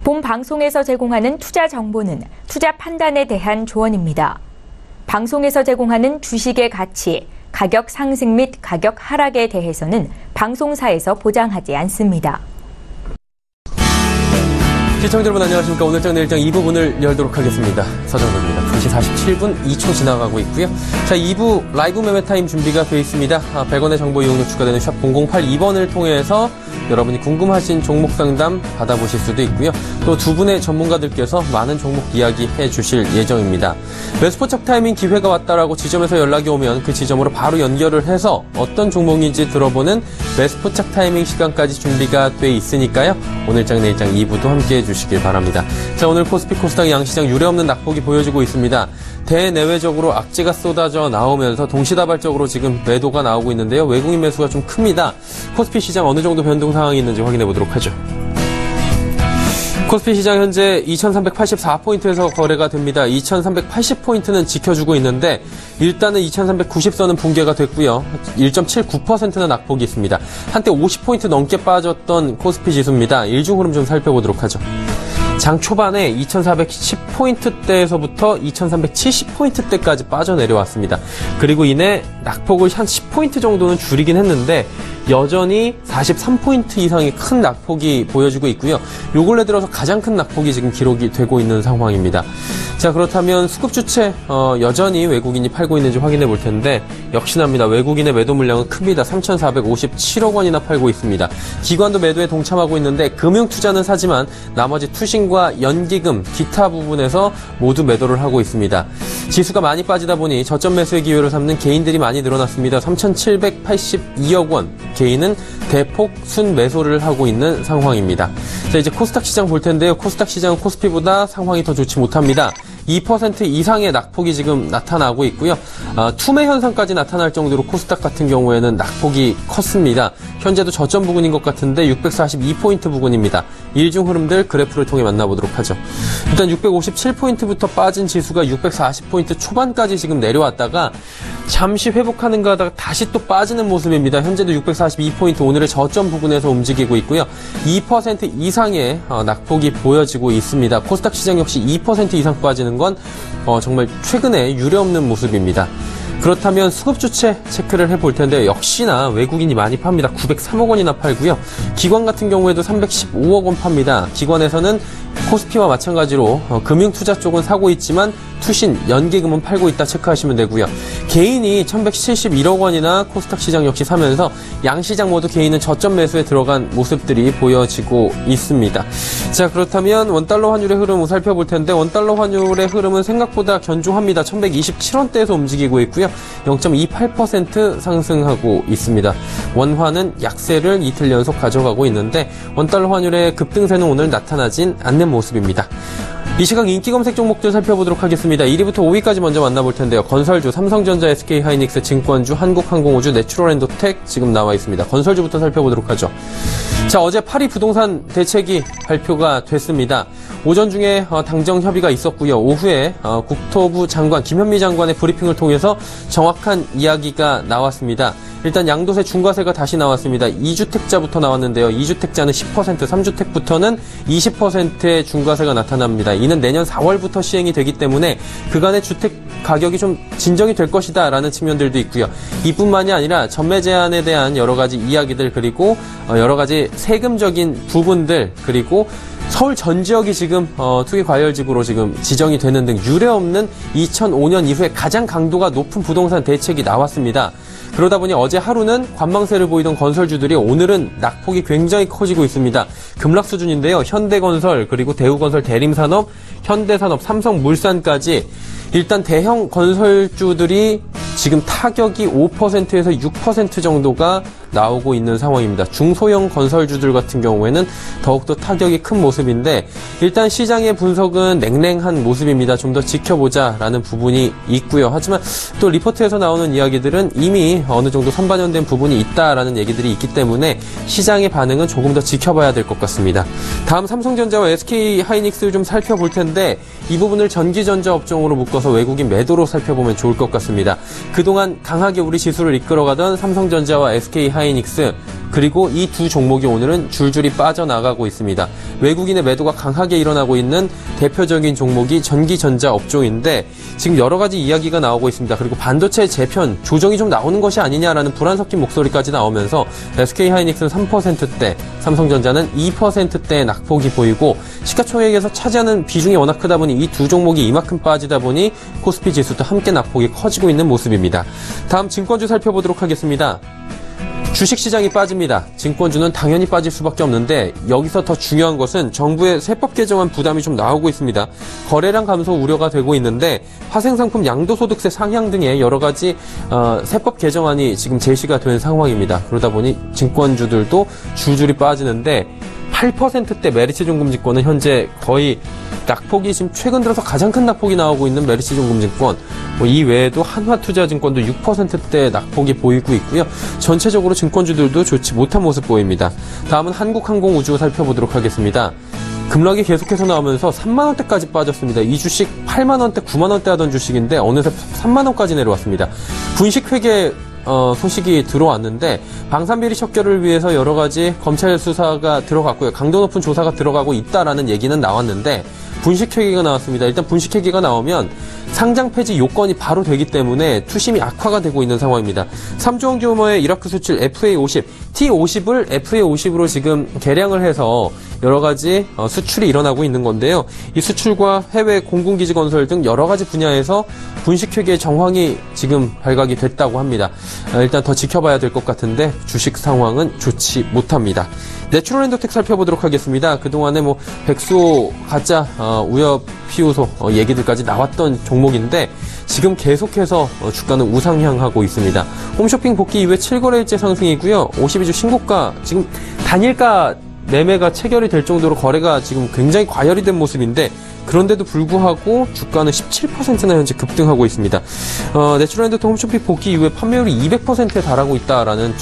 본 방송에서 제공하는 투자 정보는 투자 판단에 대한 조언입니다. 방송에서 제공하는 주식의 가치, 가격 상승 및 가격 하락에 대해서는 방송사에서 보장하지 않습니다. 시청자 여러분 안녕하십니까. 오늘장 내일장 2부 문을 열도록 하겠습니다. 서정도입니다. 2시 47분 2초 지나가고 있고요. 자, 2부 라이브 매매 타임 준비가 되어 있습니다. 100원의 정보 이용료 추가되는 샵 0082번을 통해서 여러분이 궁금하신 종목 상담 받아보실 수도 있고요. 또 두 분의 전문가들께서 많은 종목 이야기해 주실 예정입니다. 매수포착 타이밍 기회가 왔다라고 지점에서 연락이 오면 그 지점으로 바로 연결을 해서 어떤 종목인지 들어보는 매수포착 타이밍 시간까지 준비가 돼 있으니까요. 오늘장 내일장 2부도 함께해 주시길 바랍니다. 자, 오늘 코스피 코스닥 양시장 유례없는 낙폭이 보여지고 있습니다. 대내외적으로 악재가 쏟아져 나오면서 동시다발적으로 지금 매도가 나오고 있는데요. 외국인 매수가 좀 큽니다. 코스피 시장 어느 정도 변동 상황이 있는지 확인해 보도록 하죠. 코스피 시장 현재 2384포인트에서 거래가 됩니다. 2380포인트는 지켜주고 있는데 일단은 2390선은 붕괴가 됐고요. 1.79%는 낙폭이 있습니다. 한때 50포인트 넘게 빠졌던 코스피 지수입니다. 일중 흐름 좀 살펴보도록 하죠. 장 초반에 2410포인트대에서부터 2370포인트대까지 빠져내려왔습니다. 그리고 이내 낙폭을 한 10포인트 정도는 줄이긴 했는데 여전히 43포인트 이상의 큰 낙폭이 보여지고 있고요. 요 근래 들어서 가장 큰 낙폭이 지금 기록이 되고 있는 상황입니다. 자, 그렇다면 수급 주체 여전히 외국인이 팔고 있는지 확인해 볼 텐데 역시나입니다. 외국인의 매도 물량은 큽니다. 3,457억 원이나 팔고 있습니다. 기관도 매도에 동참하고 있는데 금융투자는 사지만 나머지 투신과 연기금, 기타 부분에서 모두 매도를 하고 있습니다. 지수가 많이 빠지다 보니 저점 매수의 기회를 삼는 개인들이 많이 늘어났습니다. 3,782억 원. 개인은 대폭 순매수를 하고 있는 상황입니다. 자, 이제 코스닥 시장 볼 텐데요. 코스닥 시장은 코스피보다 상황이 더 좋지 못합니다. 2% 이상의 낙폭이 지금 나타나고 있고요. 투매 현상까지 나타날 정도로 코스닥 같은 경우에는 낙폭이 컸습니다. 현재도 저점 부근인 것 같은데 642포인트 부근입니다. 일중 흐름들 그래프를 통해 만나보도록 하죠. 일단 657포인트부터 빠진 지수가 640포인트 초반까지 지금 내려왔다가 잠시 회복하는가 하다가 다시 또 빠지는 모습입니다. 현재도 642포인트 오늘의 저점 부근에서 움직이고 있고요. 2% 이상의 낙폭이 보여지고 있습니다. 코스닥 시장 역시 2% 이상 빠지는 건 정말 최근에 유례없는 모습입니다. 그렇다면 수급 주체 체크를 해볼 텐데 역시나 외국인이 많이 팝니다. 903억 원이나 팔고요. 기관 같은 경우에도 315억 원 팝니다. 기관에서는 코스피와 마찬가지로 금융투자 쪽은 사고 있지만 투신, 연기금은 팔고 있다 체크하시면 되고요. 개인이 1171억 원이나 코스닥 시장 역시 사면서 양시장 모두 개인은 저점 매수에 들어간 모습들이 보여지고 있습니다. 자, 그렇다면 원달러 환율의 흐름 살펴볼 텐데 원달러 환율의 흐름은 생각보다 견조합니다. 1127원대에서 움직이고 있고요. 0.28% 상승하고 있습니다. 원화는 약세를 이틀 연속 가져가고 있는데 원달러 환율의 급등세는 오늘 나타나진 않는 모습입니다. 이 시각 인기 검색 종목들 살펴보도록 하겠습니다. 1위부터 5위까지 먼저 만나볼 텐데요. 건설주, 삼성전자, SK하이닉스, 증권주, 한국항공우주, 내추럴엔도텍 지금 나와 있습니다. 건설주부터 살펴보도록 하죠. 자, 어제 파리 부동산 대책이 발표가 됐습니다. 오전 중에 당정 협의가 있었고요. 오후에 국토부 장관 김현미 장관의 브리핑을 통해서 정확한 이야기가 나왔습니다. 일단 양도세 중과세가 다시 나왔습니다. 2주택자부터 나왔는데요. 2주택자는 10%, 3주택부터는 20%의 중과세가 나타납니다. 이는 내년 4월부터 시행이 되기 때문에 그간의 주택 가격이 좀 진정이 될 것이다 라는 측면들도 있고요. 이뿐만이 아니라 전매 제한에 대한 여러 가지 이야기들 그리고 여러 가지 세금적인 부분들 그리고 서울 전 지역이 지금 투기과열지구로 지금 지정이 되는 등 유례없는 2005년 이후에 가장 강도가 높은 부동산 대책이 나왔습니다. 그러다 보니 어제 하루는 관망세를 보이던 건설주들이 오늘은 낙폭이 굉장히 커지고 있습니다. 급락 수준인데요. 현대건설 그리고 대우건설, 대림산업, 현대산업, 삼성물산까지 일단 대형 건설주들이 지금 타격이 5%에서 6% 정도가 나오고 있는 상황입니다. 중소형 건설주들 같은 경우에는 더욱더 타격이 큰 모습인데 일단 시장의 분석은 냉랭한 모습입니다. 좀 더 지켜보자라는 부분이 있고요. 하지만 또 리포트에서 나오는 이야기들은 이미 어느 정도 선반영된 부분이 있다라는 얘기들이 있기 때문에 시장의 반응은 조금 더 지켜봐야 될 것 같습니다. 다음 삼성전자와 SK하이닉스 좀 살펴볼 텐데 이 부분을 전기전자 업종으로 묶어서 외국인 매도로 살펴보면 좋을 것 같습니다. 그동안 강하게 우리 지수를 이끌어가던 삼성전자와 SK하이닉스 그리고 이 두 종목이 오늘은 줄줄이 빠져나가고 있습니다. 외국인의 매도가 강하게 일어나고 있는 대표적인 종목이 전기전자 업종인데 지금 여러 가지 이야기가 나오고 있습니다. 그리고 반도체 재편 조정이 좀 나오는 것이 아니냐라는 불안 섞인 목소리까지 나오면서 SK하이닉스는 3%대, 삼성전자는 2%대의 낙폭이 보이고 시가총액에서 차지하는 비중이 워낙 크다 보니 이 두 종목이 이만큼 빠지다 보니 코스피 지수도 함께 낙폭이 커지고 있는 모습입니다. 다음 증권주 살펴보도록 하겠습니다. 주식시장이 빠집니다. 증권주는 당연히 빠질 수밖에 없는데 여기서 더 중요한 것은 정부의 세법 개정안 부담이 좀 나오고 있습니다. 거래량 감소 우려가 되고 있는데 파생상품 양도소득세 상향 등의 여러 가지 세법 개정안이 지금 제시가 된 상황입니다. 그러다 보니 증권주들도 줄줄이 빠지는데 8%대 메리츠증권은 현재 거의 낙폭이 지금 최근 들어서 가장 큰 낙폭이 나오고 있는 메리츠증권, 이 외에도 한화투자증권도 6%대 낙폭이 보이고 있고요. 전체적으로 증권주들도 좋지 못한 모습 보입니다. 다음은 한국항공우주 살펴보도록 하겠습니다. 급락이 계속해서 나오면서 3만원대까지 빠졌습니다. 이 주식 8만원대, 9만원대 하던 주식인데 어느새 3만원까지 내려왔습니다. 분식회계 소식이 들어왔는데 방산비리 척결을 위해서 여러 가지 검찰 수사가 들어갔고요. 강도 높은 조사가 들어가고 있다라는 얘기는 나왔는데 분식회계가 나왔습니다. 일단 분식회계가 나오면 상장 폐지 요건이 바로 되기 때문에 투심이 악화가 되고 있는 상황입니다. 3조 원 규모의 이라크 수출 FA50, T50을 FA50으로 지금 개량을 해서 여러 가지 수출이 일어나고 있는 건데요. 이 수출과 해외 공군기지 건설 등 여러 가지 분야에서 분식회계의 정황이 지금 발각이 됐다고 합니다. 일단 더 지켜봐야 될 것 같은데 주식 상황은 좋지 못합니다. 내추럴엔더텍 살펴보도록 하겠습니다. 그동안에 백수호 가짜 우엽 피우소 얘기들까지 나왔던 종목인데 지금 계속해서 주가는 우상향하고 있습니다. 홈쇼핑 복귀 이후에 7거래일째 상승이고요. 52주 신고가 지금 단일가 매매가 체결이 될 정도로 거래가 지금 굉장히 과열이 된 모습인데 그런데도 불구하고 주가는 17%나 현재 급등하고 있습니다. 내추럴엔더텍 홈쇼핑 복귀 이후에 판매율이 200%에 달하고 있다라는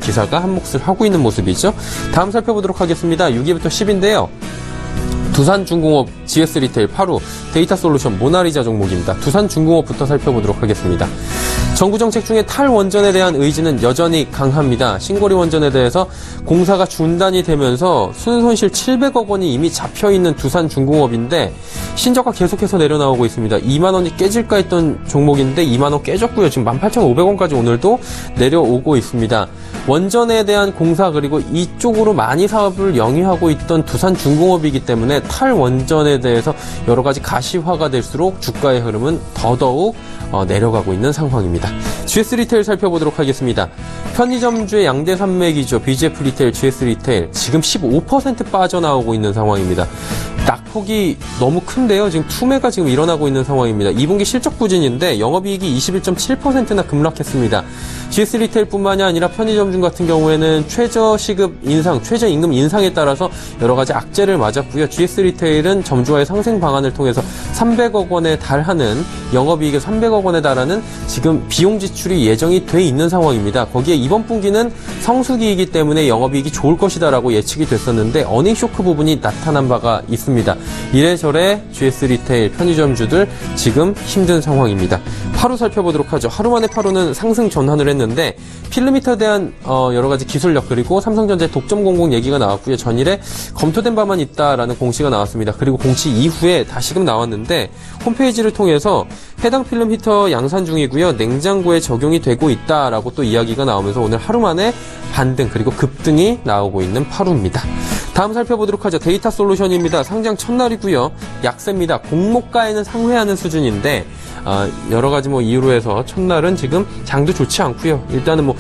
기사가 한몫을 하고 있는 모습이죠. 다음 살펴보도록 하겠습니다. 6위부터 10인데요. 두산중공업, GS리테일, 파루, 데이터솔루션, 모나리자 종목입니다. 두산중공업부터 살펴보도록 하겠습니다. 정부 정책 중에 탈원전에 대한 의지는 여전히 강합니다. 신고리 원전에 대해서 공사가 중단이 되면서 순손실 700억 원이 이미 잡혀있는 두산중공업인데 신저가 계속해서 내려나오고 있습니다. 2만 원이 깨질까 했던 종목인데 2만 원 깨졌고요. 지금 18,500원까지 오늘도 내려오고 있습니다. 원전에 대한 공사 그리고 이쪽으로 많이 사업을 영위하고 있던 두산중공업이기 때문에 탈원전에 대해서 여러 가지 가시화가 될수록 주가의 흐름은 더더욱 내려가고 있는 상황입니다. GS리테일 살펴보도록 하겠습니다. 편의점주의 양대 산맥이죠. BGF리테일, GS리테일 지금 15% 빠져나오고 있는 상황입니다. 낙폭이 너무 큰데요. 지금 투매가 지금 일어나고 있는 상황입니다. 2분기 실적 부진인데 영업이익이 21.7%나 급락했습니다. GS리테일뿐만이 아니라 편의점중 같은 경우에는 최저시급 인상, 최저임금 인상에 따라서 여러 가지 악재를 맞았고요. GS리테일은 점주와의 상생 방안을 통해서 300억 원에 달하는 영업이익에 300억 원에 달하는 지금 비용 지출이 예정이 돼 있는 상황입니다. 거기에 이번 분기는 성수기이기 때문에 영업이익이 좋을 것이다라고 예측이 됐었는데 어닝 쇼크 부분이 나타난 바가 있습니다. 이래저래 GS리테일 편의점주들 지금 힘든 상황입니다. 파루 살펴보도록 하죠. 하루 만에 파루는 상승 전환을 했는데 필름미터에 대한 여러 가지 기술력 그리고 삼성전자의 독점 공공 얘기가 나왔고요. 전일에 검토된 바만 있다라는 공시가 나왔습니다. 그리고 공시 이후에 다시금 나왔는데 홈페이지를 통해서 해당 필름 히터 양산 중이고요. 냉장고에 적용이 되고 있다라고 또 이야기가 나오면서 오늘 하루 만에 반등 그리고 급등이 나오고 있는 파루입니다. 다음 살펴보도록 하죠. 데이터솔루션입니다. 상장 첫날이고요. 약세입니다. 공모가에는 상회하는 수준인데 여러 가지 이유로 해서 첫날은 지금 장도 좋지 않고요. 일단은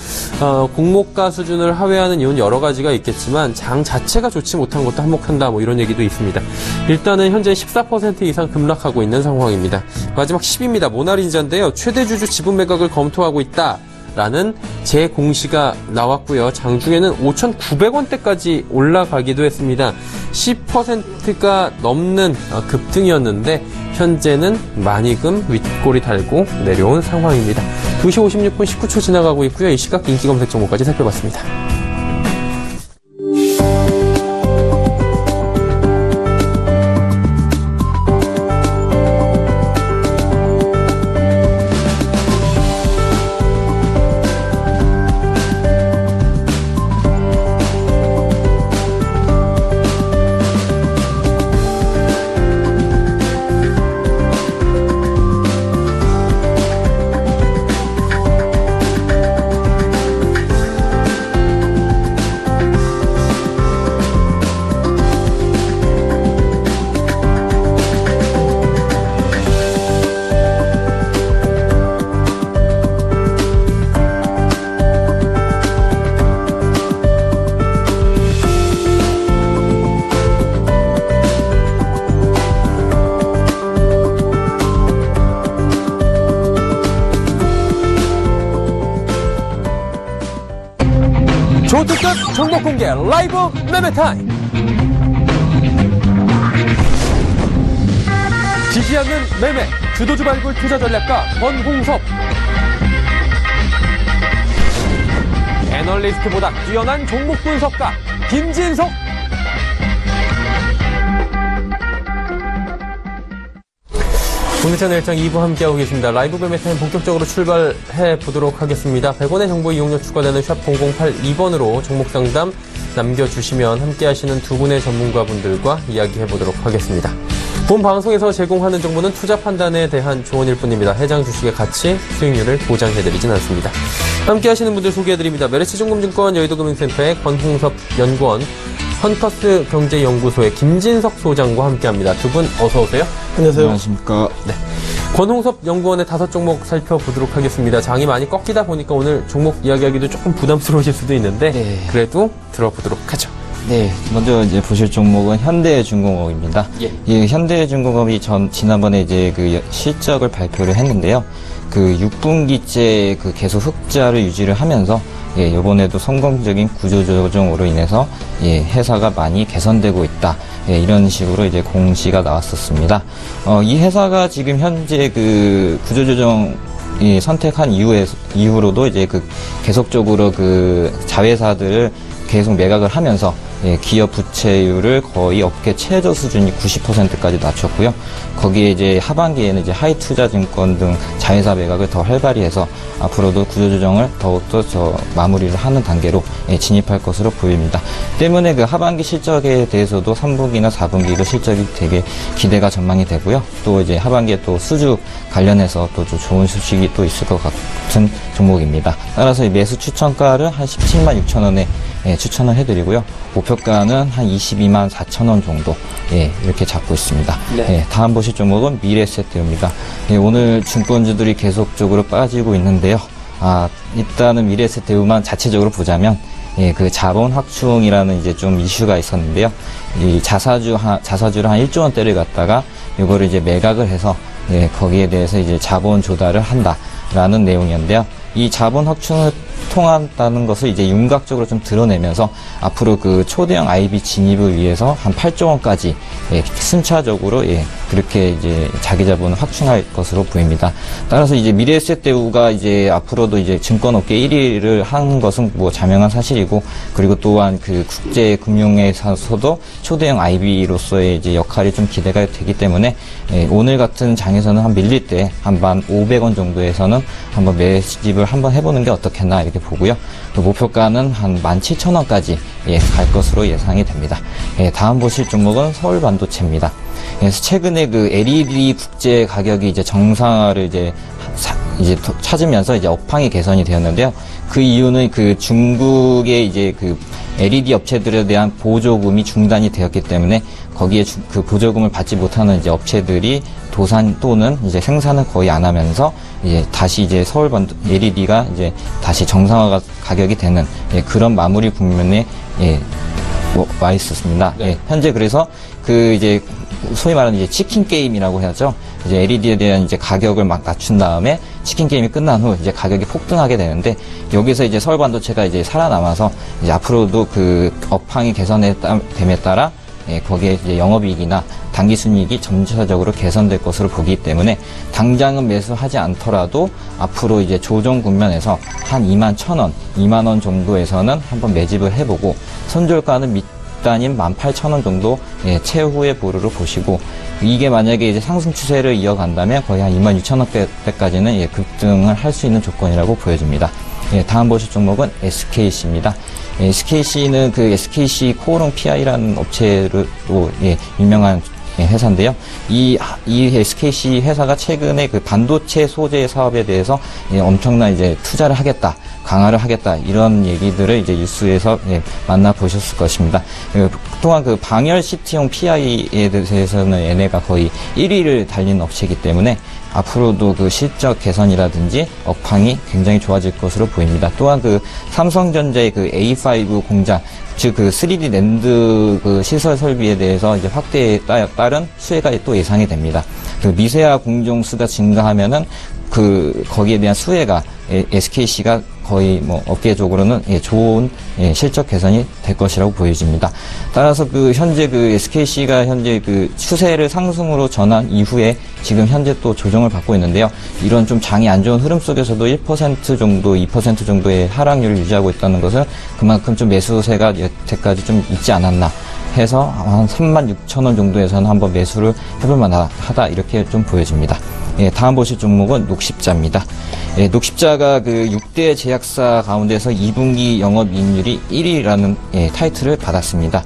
공모가 수준을 하회하는 이유는 여러 가지가 있겠지만 장 자체가 좋지 못한 것도 한몫한다 이런 얘기도 있습니다. 일단은 현재 14% 이상 급락하고 있는 상황입니다. 마지막 10입니다. 모나리자인데요. 최대 주주 지분 매각을 검토하고 있다. 라는 재공시가 나왔고요. 장중에는 5,900원대까지 올라가기도 했습니다. 10%가 넘는 급등이었는데 현재는 많이금 윗골이 달고 내려온 상황입니다. 2시 56분 19초 지나가고 있고요. 이 시각 인기 검색 정보까지 살펴봤습니다. 고특급 종목 공개 라이브 매매 타임. 지지 않는 매매 주도주 발굴 투자 전략가 권홍섭. 애널리스트보다 뛰어난 종목 분석가 김진석. 국내채널 일정 2부 함께하고 계십니다. 라이브 매매 타임 본격적으로 출발해 보도록 하겠습니다. 100원의 정보 이용료 추가되는 샵 0082번으로 종목 상담 남겨주시면 함께하시는 두 분의 전문가분들과 이야기해 보도록 하겠습니다. 본 방송에서 제공하는 정보는 투자 판단에 대한 조언일 뿐입니다. 해당 주식의 가치, 수익률을 보장해드리진 않습니다. 함께하시는 분들 소개해드립니다. 메리츠증권증권 여의도금융센터의 권홍섭 연구원, 헌터스 경제연구소의 김진석 소장과 함께합니다. 두 분 어서 오세요. 안녕하세요. 안녕하십니까. 네. 권홍섭 연구원의 5종목 살펴보도록 하겠습니다. 장이 많이 꺾이다 보니까 오늘 종목 이야기하기도 조금 부담스러우실 수도 있는데 네. 그래도 들어보도록 하죠. 네, 먼저 이제 보실 종목은 현대중공업입니다. 예. 이 현대중공업이 지난번에 이제 그 실적을 발표를 했는데요. 그 6분기째 그 계속 흑자를 유지를 하면서 이번에도 성공적인 구조조정으로 인해서 회사가 많이 개선되고 있다. 이런 식으로 이제 공시가 나왔었습니다. 이 회사가 지금 현재 그 구조조정 선택한 이후로도 이제 그 계속적으로 그 자회사들을 계속 매각을 하면서 기업 부채율을 거의 업계 최저 수준이 90%까지 낮췄고요. 거기에 이제 하반기에는 이제 하이투자증권 등 자회사 매각을 더 활발히 해서 앞으로도 구조조정을 더욱더 마무리를 하는 단계로 진입할 것으로 보입니다. 때문에 그 하반기 실적에 대해서도 3분기나 4분기도 실적이 되게 기대가 전망이 되고요. 또 이제 하반기에 또 수주 관련해서 또 좋은 소식이 또 있을 것 같은 종목입니다. 따라서 매수 추천가를 한 17만 6천 원에 추천을 해드리고요. 목표가는 한 22만 4천 원 정도 이렇게 잡고 있습니다. 네. 다음 보실 종목은 미래에셋대우입니다. 오늘 증권주들이 계속적으로 빠지고 있는데요. 일단은 미래에셋대우만 자체적으로 보자면 그 자본 확충이라는 이제 좀 이슈가 있었는데요. 이 자사주를 한 1조 원대를 갖다가 이거를 이제 매각을 해서 거기에 대해서 이제 자본 조달을 한다라는 내용이었는데요. 이 자본 확충을 통한다는 것을 이제 윤곽적으로 좀 드러내면서 앞으로 그 초대형 IB 진입을 위해서 한 8조 원까지 순차적으로 그렇게 이제 자기 자본을 확충할 것으로 보입니다. 따라서 이제 미래에셋대우가 이제 앞으로도 이제 증권업계 1위를 한 것은 뭐 자명한 사실이고, 그리고 또한 그 국제 금융에서도 초대형 IB로서의 이제 역할이 좀 기대가 되기 때문에 오늘 같은 장에서는 한 밀릴 때 한 1,500원 정도에서는 한번 매집을 한번 해보는 게 어떻겠나 이렇게 보고요. 그 목표가는 한 17,000원까지 갈 것으로 예상이 됩니다. 다음 보실 종목은 서울반도체입니다. 그래서 최근에 그 LED 국제 가격이 이제 정상화를 이제 찾으면서 이제 업황이 개선이 되었는데요. 그 이유는 그 중국의 이제 그 LED 업체들에 대한 보조금이 중단이 되었기 때문에 거기에 그 보조금을 받지 못하는 이제 업체들이 도산 또는 이제 생산을 거의 안 하면서 이제 다시 이제 서울반도 LED가 이제 다시 정상화 가격이 되는 그런 마무리 국면에 와 있었습니다. 네. 현재 그래서 그 이제 소위 말하는 이제 치킨 게임이라고 해야죠. 이제 LED에 대한 이제 가격을 막 낮춘 다음에 치킨 게임이 끝난 후 이제 가격이 폭등하게 되는데, 여기서 이제 서울반도체가 이제 살아남아서 이제 앞으로도 그 업황이 개선됨에 따라 거기에 이제 영업이익이나 당기순이익이 점차적으로 개선될 것으로 보기 때문에 당장은 매수하지 않더라도 앞으로 이제 조정 국면에서 한 21,000원, 2만 원 정도에서는 한번 매집을 해보고, 선절가는 밑단인 18,000원 정도 최후의 보루로 보시고, 이게 만약에 이제 상승 추세를 이어간다면 거의 한 26,000원대까지는 급등을 할 수 있는 조건이라고 보여집니다. 다음 보실 종목은 SKC입니다. SKC는 그 SKC 코오롱 PI라는 업체로 유명한 회사인데요. 이 SKC 회사가 최근에 그 반도체 소재 사업에 대해서 엄청난 이제 투자를 하겠다, 강화를 하겠다, 이런 얘기들을 이제 뉴스에서 만나보셨을 것입니다. 또한 그 방열 시트용 PI에 대해서는 얘네가 거의 1위를 달리는 업체이기 때문에 앞으로도 그 실적 개선이라든지 업황이 굉장히 좋아질 것으로 보입니다. 또한 그 삼성전자의 그 A5 공장, 즉 그 3D 랜드 그 시설 설비에 대해서 이제 확대에 따른 수혜가 또 예상이 됩니다. 그 미세화 공정수가 증가하면은 그 거기에 대한 수혜가 SKC가 거의 뭐 업계적으로는 좋은 실적 개선이 될 것이라고 보여집니다. 따라서 현재 SKC가 현재 추세를 상승으로 전환 이후에 지금 현재 또 조정을 받고 있는데요. 이런 좀 장이 안 좋은 흐름 속에서도 1% 정도, 2% 정도의 하락률을 유지하고 있다는 것은 그만큼 좀 매수세가 여태까지 좀 있지 않았나 해서 한 36,000원 정도에서는 한번 매수를 해볼 만하다 이렇게 좀 보여집니다. 다음 보실 종목은 녹십자입니다. 녹십자가 6대 제약사 가운데서 2분기 영업이익률이 1위라는 타이틀을 받았습니다.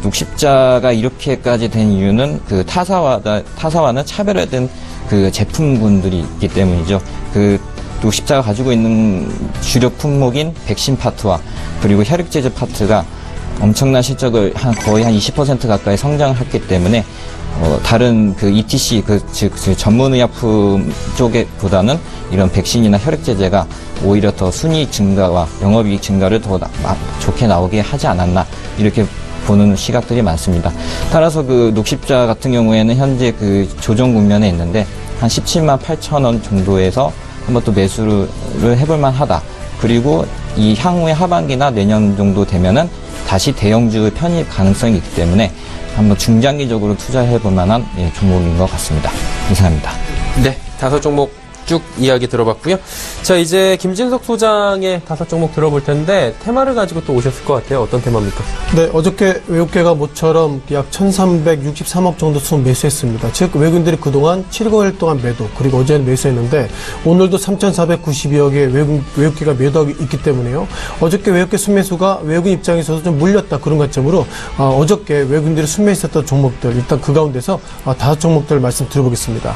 녹십자가 이렇게까지 된 이유는 타사와는 차별화된 제품군들이 있기 때문이죠. 녹십자가 가지고 있는 주력 품목인 백신 파트와 그리고 혈액제제 파트가 엄청난 실적을 거의 한 20% 가까이 성장을 했기 때문에 다른 ETC 즉 전문의약품 쪽보다는 이런 백신이나 혈액제제가 오히려 더 순이익 증가와 영업이익 증가를 더 좋게 나오게 하지 않았나 이렇게 보는 시각들이 많습니다. 따라서 녹십자 같은 경우에는 현재 조정 국면에 있는데 한 17만 8천 원 정도에서 한번 또 매수를 해볼 만하다. 그리고 이 향후의 하반기나 내년 정도 되면은 다시 대형주 편입 가능성이 있기 때문에 한번 중장기적으로 투자해볼 만한 종목인 것 같습니다. 이상입니다. 네, 5종목 쭉 이야기 들어봤고요. 자, 이제 김진석 소장의 5종목 들어볼 텐데 테마를 가지고 또 오셨을 것 같아요. 어떤 테마입니까? 네, 어저께 외국계가 모처럼 약 1,363억 정도 수준 매수했습니다. 즉 외국인들이 그동안 7개월 동안 매도, 그리고 어제는 매수했는데 오늘도 3,492억의 외국계가 매도하고 있기 때문에요. 어저께 외국계 순매수가 외국인 입장에서도 좀 물렸다, 그런 관점으로 어저께 외국인들이 순매수했던 종목들, 일단 그 가운데서 5종목들 말씀드려보겠습니다.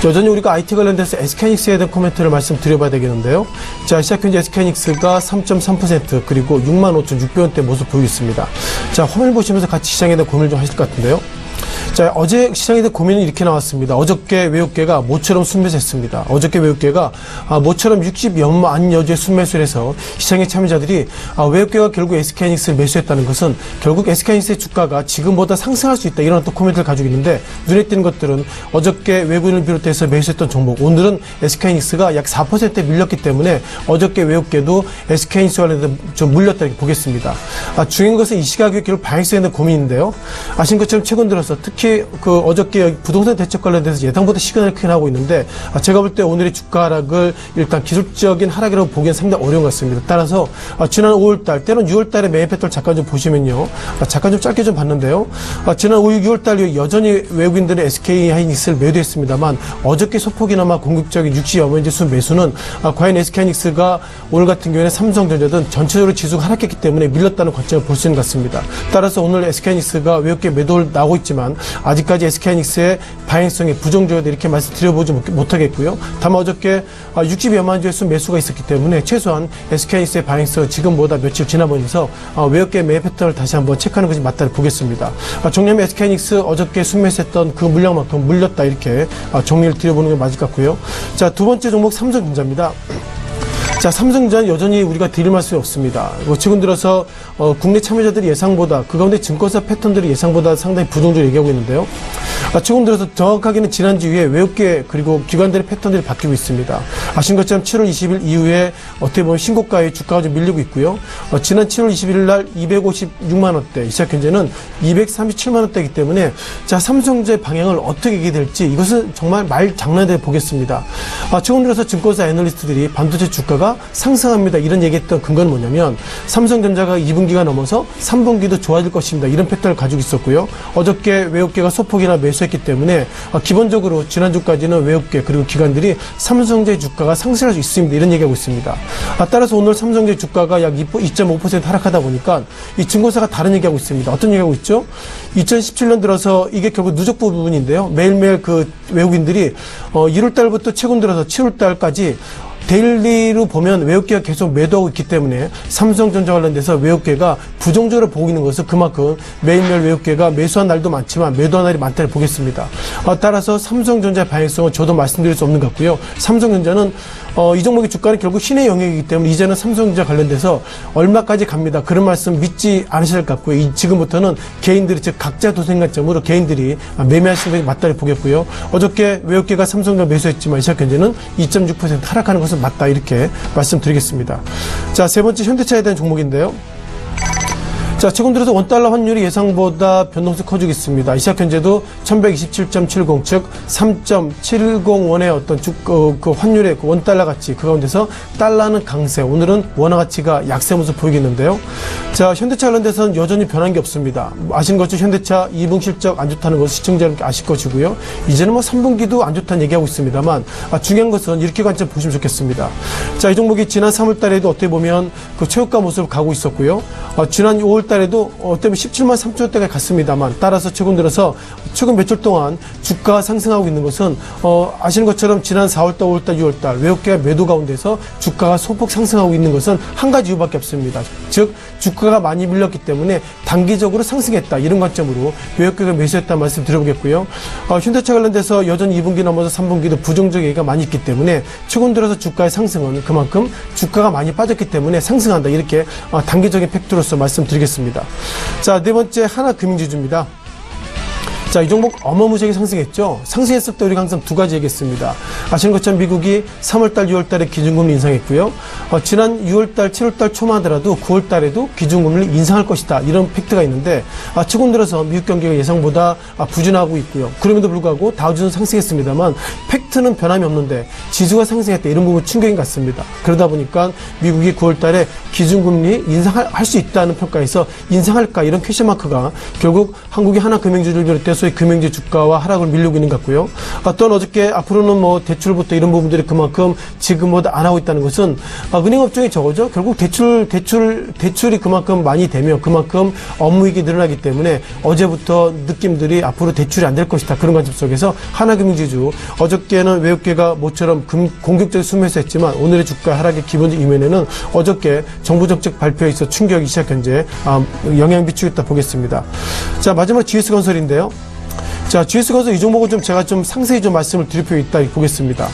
여전히 우리가 IT 관련돼서 SK하이닉스에 대한 코멘트를 말씀드려봐야 되겠는데요. 자, 시작 현재 SK하이닉스가 3.3% 그리고 65,600원대 모습 보이고 있습니다. 자, 화면 보시면서 같이 시장에 대한 고민을 좀 하실 것 같은데요. 자, 어제 시장에 대한 고민은 이렇게 나왔습니다. 어저께 외국계가 모처럼 순매수했습니다. 어저께 외국계가 모처럼 60여만 여주의 순매수를 해서 시장의 참여자들이 외국계가 결국 SK하이닉스를 매수했다는 것은 결국 SK하이닉스의 주가가 지금보다 상승할 수 있다, 이런 또 코멘트를 가지고 있는데, 눈에 띄는 것들은 어저께 외국인을 비롯해서 매수했던 종목, 오늘은 SK하이닉스가 약 4% 밀렸기 때문에 어저께 외국계도 SK하이닉스 관련해서 좀 물렸다 이렇게 보겠습니다. 중요한 것은 이 시각이 결국 방향성에 대한 고민인데요. 아신 것처럼 최근 들어서 특히 어저께 부동산 대책 관련돼서 예상보다 시그널이 크게 나오고 있는데, 제가 볼 때 오늘의 주가 하락을 일단 기술적인 하락이라고 보기엔 상당히 어려운 것 같습니다. 따라서 지난 5월달 때는 6월달에 매매 패턴 잠깐 좀 보시면요, 잠깐 좀 짧게 좀 봤는데요, 지난 5, 6월달 여전히 외국인들의 SK하이닉스를 매도했습니다만 어저께 소폭이나마 공격적인 60여만 수 매수는 과연 SK하이닉스가 오늘 같은 경우에는 삼성전자든 전체적으로 지수가 하락했기 때문에 밀렸다는 관점을 볼 수 있는 것 같습니다. 따라서 오늘 SK하이닉스가 외국계 매도를 나오고 있지만 아직까지 SK하이닉스의 방향성이 부정적이다 이렇게 말씀드려보지 못하겠고요. 다만 어저께 60여만 주의 수 매수가 있었기 때문에 최소한 SK하이닉스의 방향성은 지금보다 며칠 지나보면서 외국계 매매 패턴을 다시 한번 체크하는 것이 맞다를 보겠습니다. 정리하면 SK하이닉스 어저께 순매수했던 그 물량만큼 물렸다, 이렇게 정리를 드려보는 게 맞을 것 같고요. 자, 두 번째 종목 삼성전자입니다. 자, 삼성전자는 여전히 우리가 드릴 말씀이 없습니다. 최근 들어서 국내 참여자들이 예상보다, 그 가운데 증권사 패턴들이 예상보다 상당히 부정적으로 얘기하고 있는데요. 최근 들어서 정확하게는 지난주 이후에 외국계 그리고 기관들의 패턴들이 바뀌고 있습니다. 아신 것처럼 7월 20일 이후에 어떻게 보면 신고가의 주가가 좀 밀리고 있고요. 지난 7월 21일 날 256만 원대, 시작 현재는 237만 원대이기 때문에 자, 삼성전자의 방향을 어떻게 하게 될지 이것은 정말 말 장난에 보겠습니다. 최근 들어서 증권사 애널리스트들이 반도체 주가가 상승합니다, 이런 얘기했던 근거는 뭐냐면 삼성전자가 2분기가 넘어서 3분기도 좋아질 것입니다, 이런 패턴을 가지고 있었고요. 어저께 외국계가 소폭이나 매수했기 때문에 기본적으로 지난주까지는 외국계 그리고 기관들이 삼성전자의 주가가 상승할 수 있습니다, 이런 얘기하고 있습니다. 따라서 오늘 삼성전자 주가가 약 2.5% 하락하다 보니까 이 증권사가 다른 얘기하고 있습니다. 어떤 얘기하고 있죠? 2017년 들어서 이게 결국 누적 부분인데요. 매일매일 외국인들이 1월달부터 최근 들어서 7월달까지 데일리로 보면 외국계가 계속 매도하고 있기 때문에 삼성전자 관련돼서 외국계가 부정적으로 보고 있는 것은 그만큼 매일매일 외국계가 매수한 날도 많지만 매도한 날이 많다를 보겠습니다. 따라서 삼성전자의 방향성은 저도 말씀드릴 수 없는 것 같고요. 삼성전자는 이 종목의 주가는 결국 신의 영역이기 때문에 이제는 삼성전자 관련돼서 얼마까지 갑니다, 그런 말씀 믿지 않으실 것 같고요. 지금부터는 개인들이, 즉 각자 도생 관점으로 개인들이 매매하시는 것이 맞다를 보겠고요. 어저께 외국계가 삼성전자 매수했지만 시작 현재는 2.6% 하락하는 것은 맞다 이렇게 말씀드리겠습니다. 자, 세 번째 현대차에 대한 종목인데요. 자, 최근 들어서 원달러 환율이 예상보다 변동성이 커지고 있습니다. 이 시각 현재도 1127.70, 즉 3.701의 어떤 그 환율의 그 원달러 가치, 그 가운데서 달러는 강세, 오늘은 원화 가치가 약세 모습 보이겠는데요. 자, 현대차 관련돼서는 여전히 변한 게 없습니다. 아신 것처럼 현대차 2분 실적 안 좋다는 것을 시청자 여러분께 아실 것이고요. 이제는 뭐 3분기도 안 좋다는 얘기하고 있습니다만, 중요한 것은 이렇게 관점 보시면 좋겠습니다. 자, 이 종목이 지난 3월 달에도 어떻게 보면 그 최고가 모습을 가고 있었고요. 지난 5월 달에도 어쩌면 17만 3천원대가 갔습니다만, 따라서 최근 들어서 최근 며칠 동안 주가가 상승하고 있는 것은 아시는 것처럼 지난 4월달, 5월달, 6월달 외국계가 매도 가운데서 주가가 소폭 상승하고 있는 것은 한 가지 이유밖에 없습니다. 즉 주가가 많이 밀렸기 때문에 단기적으로 상승했다, 이런 관점으로 외국계가 매수했다는 말씀 드려보겠고요. 현대차 관련돼서 여전히 2분기 넘어서 3분기도 부정적 얘기가 많이 있기 때문에 최근 들어서 주가의 상승은 그만큼 주가가 많이 빠졌기 때문에 상승한다, 이렇게 단기적인 팩트로서 말씀드리겠습니다. 자, 네 번째 하나금융지주입니다. 자, 이 종목 어마무시하게 상승했죠. 상승했을 때 우리가 항상 두 가지 얘기했습니다. 아시는 것처럼 미국이 3월달, 6월달에 기준금리 인상했고요. 지난 6월달, 7월달 초만 하더라도 9월달에도 기준금리를 인상할 것이다, 이런 팩트가 있는데, 최근 들어서 미국 경기가 예상보다 부진하고 있고요. 그럼에도 불구하고 다우지수는 상승했습니다만 팩트는 변함이 없는데 지수가 상승했다, 이런 부분 충격인 것 같습니다. 그러다 보니까 미국이 9월달에 기준금리 인상할 수 있다는 평가에서 인상할까, 이런 퀘션마크가 결국 한국의 하나금융주를 비롯해 소위 금융지 주가와 하락을 밀리고 있는 것 같고요. 또한 어저께 앞으로는 뭐 대출부터 이런 부분들이 그만큼 지금보다 안 하고 있다는 것은 은행업종이 저거죠. 결국 대출이 그만큼 많이 되면 그만큼 업무이익이 늘어나기 때문에 어제부터 느낌들이 앞으로 대출이 안 될 것이다, 그런 관점 속에서 하나금융지주, 어저께는 외국계가 모처럼 공격적인 순매수했지만 오늘의 주가 하락의 기본적 이면에는 어저께 정부 정책 발표에 있어 충격이 시작 현재 영향 미치겠다 보겠습니다. 자, 마지막 GS건설인데요. 자, GS건설 이 종목은 제가 상세히 말씀을 드릴 필요가 있다 보겠습니다.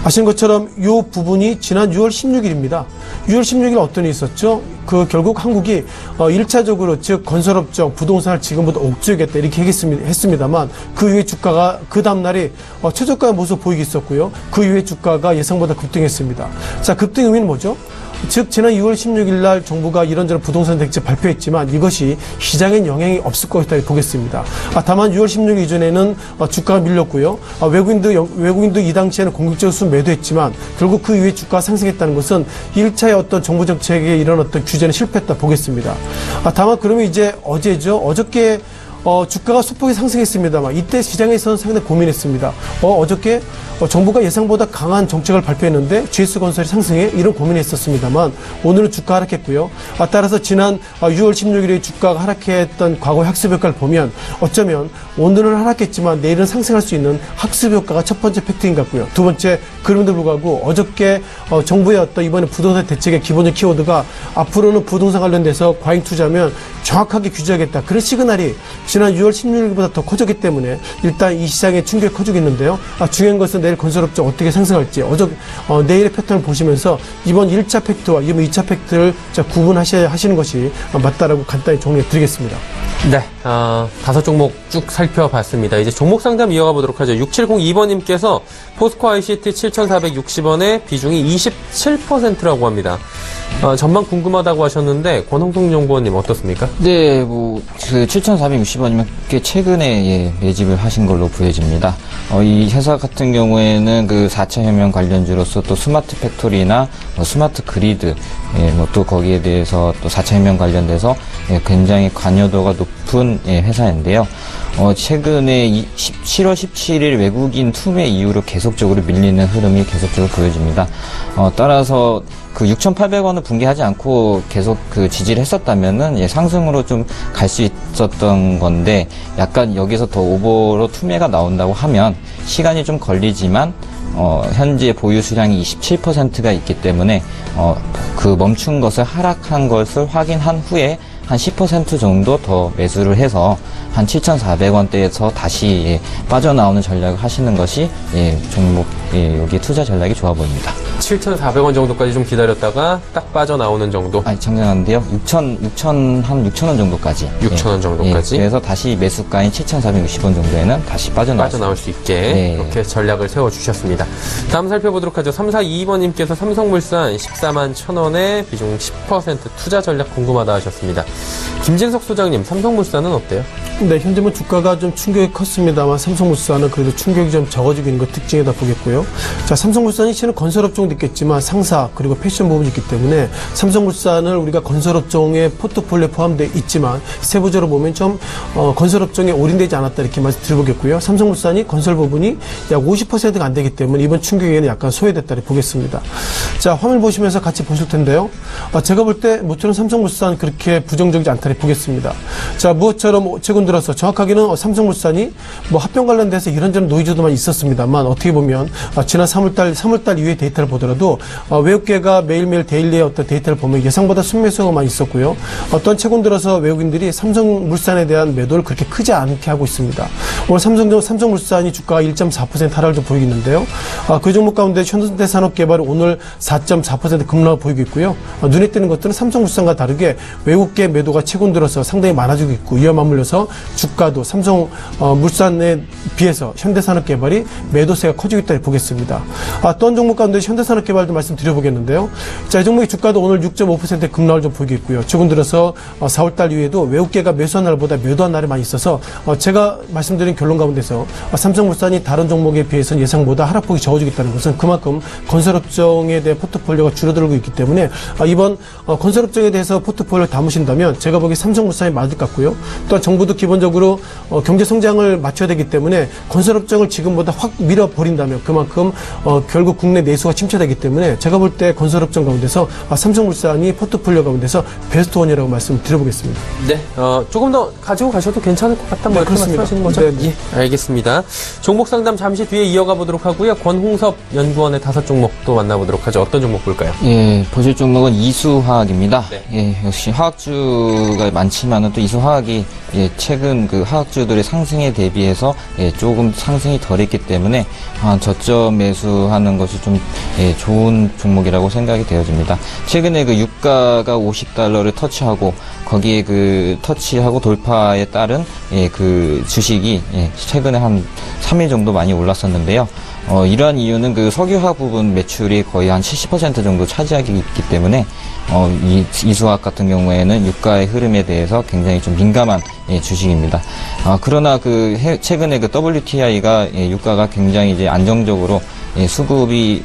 아시는 것처럼 이 부분이 지난 6월 16일입니다. 6월 16일 어떤 일이 있었죠? 결국 한국이 1차적으로 즉 건설업종, 부동산을 지금보다 옥죄겠다, 이렇게 했습니다만 그 이후에 주가가 그 다음날이 최저가의 모습 보이기 있었고요. 그 이후에 주가가 예상보다 급등했습니다. 자, 급등 의미는 뭐죠? 즉 지난 2월 16일 날 정부가 이런저런 부동산 대책 발표했지만 이것이 시장엔 영향이 없을 것이다 보겠습니다. 다만 6월 16일 이전에는 주가가 밀렸고요. 외국인도 이 당시에는 공격적으로 순 매도했지만 결국 그 이후에 주가가 상승했다는 것은 1차의 어떤 정부 정책의 이런 어떤 규제는 실패했다 보겠습니다. 다만 그러면 이제 어제죠. 어저께 주가가 소폭이 상승했습니다만 이때 시장에서는 상당히 고민했습니다. 어저께 정부가 예상보다 강한 정책을 발표했는데 GS건설이 상승해, 이런 고민했었습니다만 오늘은 주가 하락했고요. 따라서 지난 6월 16일에 주가가 하락했던 과거의 학습효과를 보면 어쩌면 오늘은 하락했지만 내일은 상승할 수 있는 학습효과가 첫 번째 팩트인 것 같고요. 두 번째, 그럼에도 불구하고 어저께 정부의 어떤 이번에 부동산 대책의 기본적 키워드가 앞으로는 부동산 관련돼서 과잉 투자하면 정확하게 규제하겠다, 그런 시그널이 지난 6월 16일보다 더 커졌기 때문에 일단 이 시장에 충격이 커지고 있는데요. 중요한 것은 내일 건설업종 어떻게 상승할지 내일의 패턴을 보시면서 이번 1차 팩트와 이번 2차 팩트를 구분하시는 것이 맞다라고 간단히 정리해 드리겠습니다. 네, 5종목 쭉 살펴봤습니다. 이제 종목 상담 이어가 보도록 하죠. 6702번님께서 포스코 ICT 7,460원에 비중이 27%라고 합니다. 전망 궁금하다고 하셨는데 권홍동 정보원님 어떻습니까? 네, 7,460원이면 꽤 최근에 매집을 하신 걸로 보여집니다. 이 회사 같은 경우에는 그 4차 혁명 관련주로서 또 스마트 팩토리나 스마트 그리드, 또 거기에 대해서 또 4차 혁명 관련돼서 굉장히 관여도가 높은 회사인데요. 최근에 7월 17일 외국인 투매 이후로 계속적으로 밀리는 흐름이 계속적으로 보여집니다. 따라서 그 6,800원을 붕괴하지 않고 계속 그 지지를 했었다면은 상승으로 좀 갈 수 있었던 건데, 약간 여기서 더 오버로 투매가 나온다고 하면 시간이 좀 걸리지만 현재 보유 수량이 27%가 있기 때문에 그 멈춘 것을 하락한 것을 확인한 후에 한 10% 정도 더 매수를 해서 한 7,400원대에서 다시 빠져나오는 전략을 하시는 것이 종목 여기 투자 전략이 좋아 보입니다. 7,400원 정도까지 좀 기다렸다가 딱 빠져나오는 정도? 아니, 정정한데요. 6,000원 정도까지. 6,000원 정도까지? 그래서 다시 매수가인 7,460원 정도에는 다시 빠져나올 수 있게 이렇게 전략을 세워주셨습니다. 다음 살펴보도록 하죠. 3422번님께서 삼성물산 14만 1,000원에 비중 10% 투자 전략 궁금하다 하셨습니다. 김진석 소장님, 삼성물산은 어때요? 네, 현재 뭐 주가가 좀 충격이 컸습니다만 삼성물산은 그래도 충격이 좀 적어지고 있는 것 특징이다 보겠고요. 자, 삼성물산이 실은 건설업종도 있겠지만 상사 그리고 패션 부분이 있기 때문에 삼성물산을 우리가 건설업종의 포트폴리오에 포함되어 있지만 세부적으로 보면 좀 건설업종에 올인되지 않았다 이렇게 말씀드려보겠고요. 삼성물산이 건설 부분이 약 50%가 안 되기 때문에 이번 충격에는 약간 소외됐다 이렇게 보겠습니다. 자, 화면 보시면서 같이 보실 텐데요. 제가 볼 때 모처럼 삼성물산 그렇게 부정적이지 않다 이렇게 보겠습니다. 자, 무엇처럼 최근 들어서 정확하게는 삼성물산이 뭐 합병 관련돼서 이런저런 노이즈도만 있었습니다만 어떻게 보면 지난 3월달 이후의 데이터를 보더라도 외국계가 매일매일 데일리의 어떤 데이터를 보면 예상보다 순매수가 많이 있었고요. 어떤 최근 들어서 외국인들이 삼성물산에 대한 매도를 그렇게 크지 않게 하고 있습니다. 오늘 삼성물산이 주가가 1.4% 하락을 좀 보이고 있는데요. 그 종목 가운데 현대산업개발이 오늘 4.4% 급락을 보이고 있고요. 눈에 띄는 것들은 삼성물산과 다르게 외국계 매도가 최근 들어서 상당히 많아지고 있고 이와 맞물려서 주가도 삼성물산에 비해서 현대산업개발이 매도세가 커지고 있다고 보겠습니다. 또 한 종목 가운데 현대산업개발도 말씀드려보겠는데요. 자, 이 종목의 주가도 오늘 6.5% 급락을 좀 보이고 있고요. 최근 들어서 4월달 이후에도 외국계가 매수한 날보다 매도한 날이 많이 있어서 제가 말씀드린 결론 가운데서 삼성물산이 다른 종목에 비해서는 예상보다 하락폭이 적어지고 있다는 것은 그만큼 건설업종에 대한 포트폴리오가 줄어들고 있기 때문에 이번 건설업종에 대해서 포트폴리오를 담으신다면 제가 보기에 삼성물산이 맞을 것 같고요. 또한 정부도 기본적으로 경제 성장을 맞춰야 되기 때문에 건설업종을 지금보다 확 밀어버린다면 그만큼 결국 국내 내수가 침체되기 때문에 제가 볼 때 건설업종 가운데서 삼성물산이 포트폴리오 가운데서 베스트원이라고 말씀드려보겠습니다. 네, 조금 더 가지고 가셔도 괜찮을 것 같다. 뭐 이렇게 말씀하시는 거죠? 네. 예, 알겠습니다. 종목 상담 잠시 뒤에 이어가 보도록 하고요. 권홍섭 연구원의 5종목도 만나보도록 하죠. 어떤 종목 볼까요? 예, 보실 종목은 이수화학입니다. 네. 예, 역시 화학주가 많지만은 또 이수화학이 최근 그 화학주들의 상승에 대비해서 조금 상승이 덜했기 때문에 저점 매수하는 것이 좀 좋은 종목이라고 생각이 되어집니다. 최근에 그 유가가 $50를 터치하고 거기에 그 터치하고 돌파에 따른 그 주식이 최근에 한 3일 정도 많이 올랐었는데요. 이러한 이유는 그 석유화학 부분 매출이 거의 한 70% 정도 차지하기 있기 때문에 이수화학 같은 경우에는 유가의 흐름에 대해서 굉장히 좀 민감한 주식입니다. 그러나 최근에 그 WTI가 유가가 굉장히 이제 안정적으로 수급이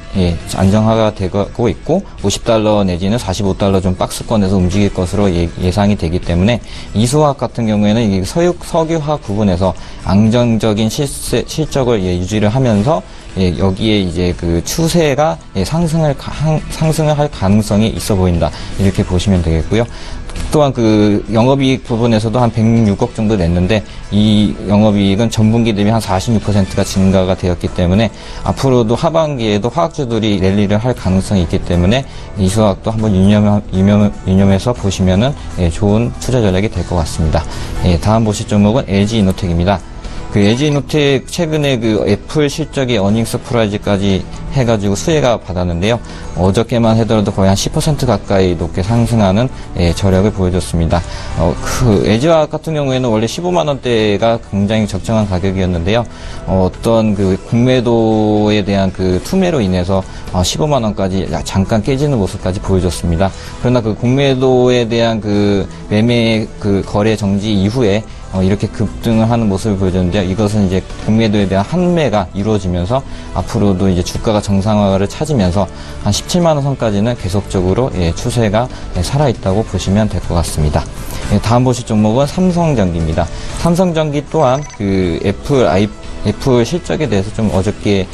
안정화가 되고 있고 $50 내지는 $45 좀 박스권에서 움직일 것으로 예상이 되기 때문에 이수화학 같은 경우에는 이 석유화학 부분에서 안정적인 실적을 유지를 하면서 여기에 이제 그 추세가 상승을 할 가능성이 있어 보인다. 이렇게 보시면 되겠고요. 또한 그 영업이익 부분에서도 한 106억 정도 냈는데 이 영업이익은 전분기 대비 한 46%가 증가가 되었기 때문에 앞으로도 하반기에도 화학주들이 랠리를 할 가능성이 있기 때문에 이수화학도 한번 유념해서 보시면은 좋은 투자 전략이 될 것 같습니다. 다음 보실 종목은 LG이노텍입니다. 그 LG이노텍 최근에 그 애플 실적이 어닝 서프라이즈까지 해가지고 수혜가 받았는데요. 어저께만 하더라도 거의 한 10% 가까이 높게 상승하는 저력을 보여줬습니다. 그 LG화학 같은 경우에는 원래 15만 원대가 굉장히 적정한 가격이었는데요. 어떤 그 공매도에 대한 그 투매로 인해서 15만 원까지 잠깐 깨지는 모습까지 보여줬습니다. 그러나 그 공매도에 대한 그 매매 그 거래 정지 이후에 이렇게 급등을 하는 모습을 보여줬는데요. 이것은 이제 공매도에 대한 환매가 이루어지면서 앞으로도 이제 주가가 정상화를 찾으면서 한 17만 원 선까지는 계속적으로 추세가 살아있다고 보시면 될 것 같습니다. 다음 보실 종목은 삼성전기입니다. 삼성전기 또한 그 애플 실적에 대해서 좀 어저께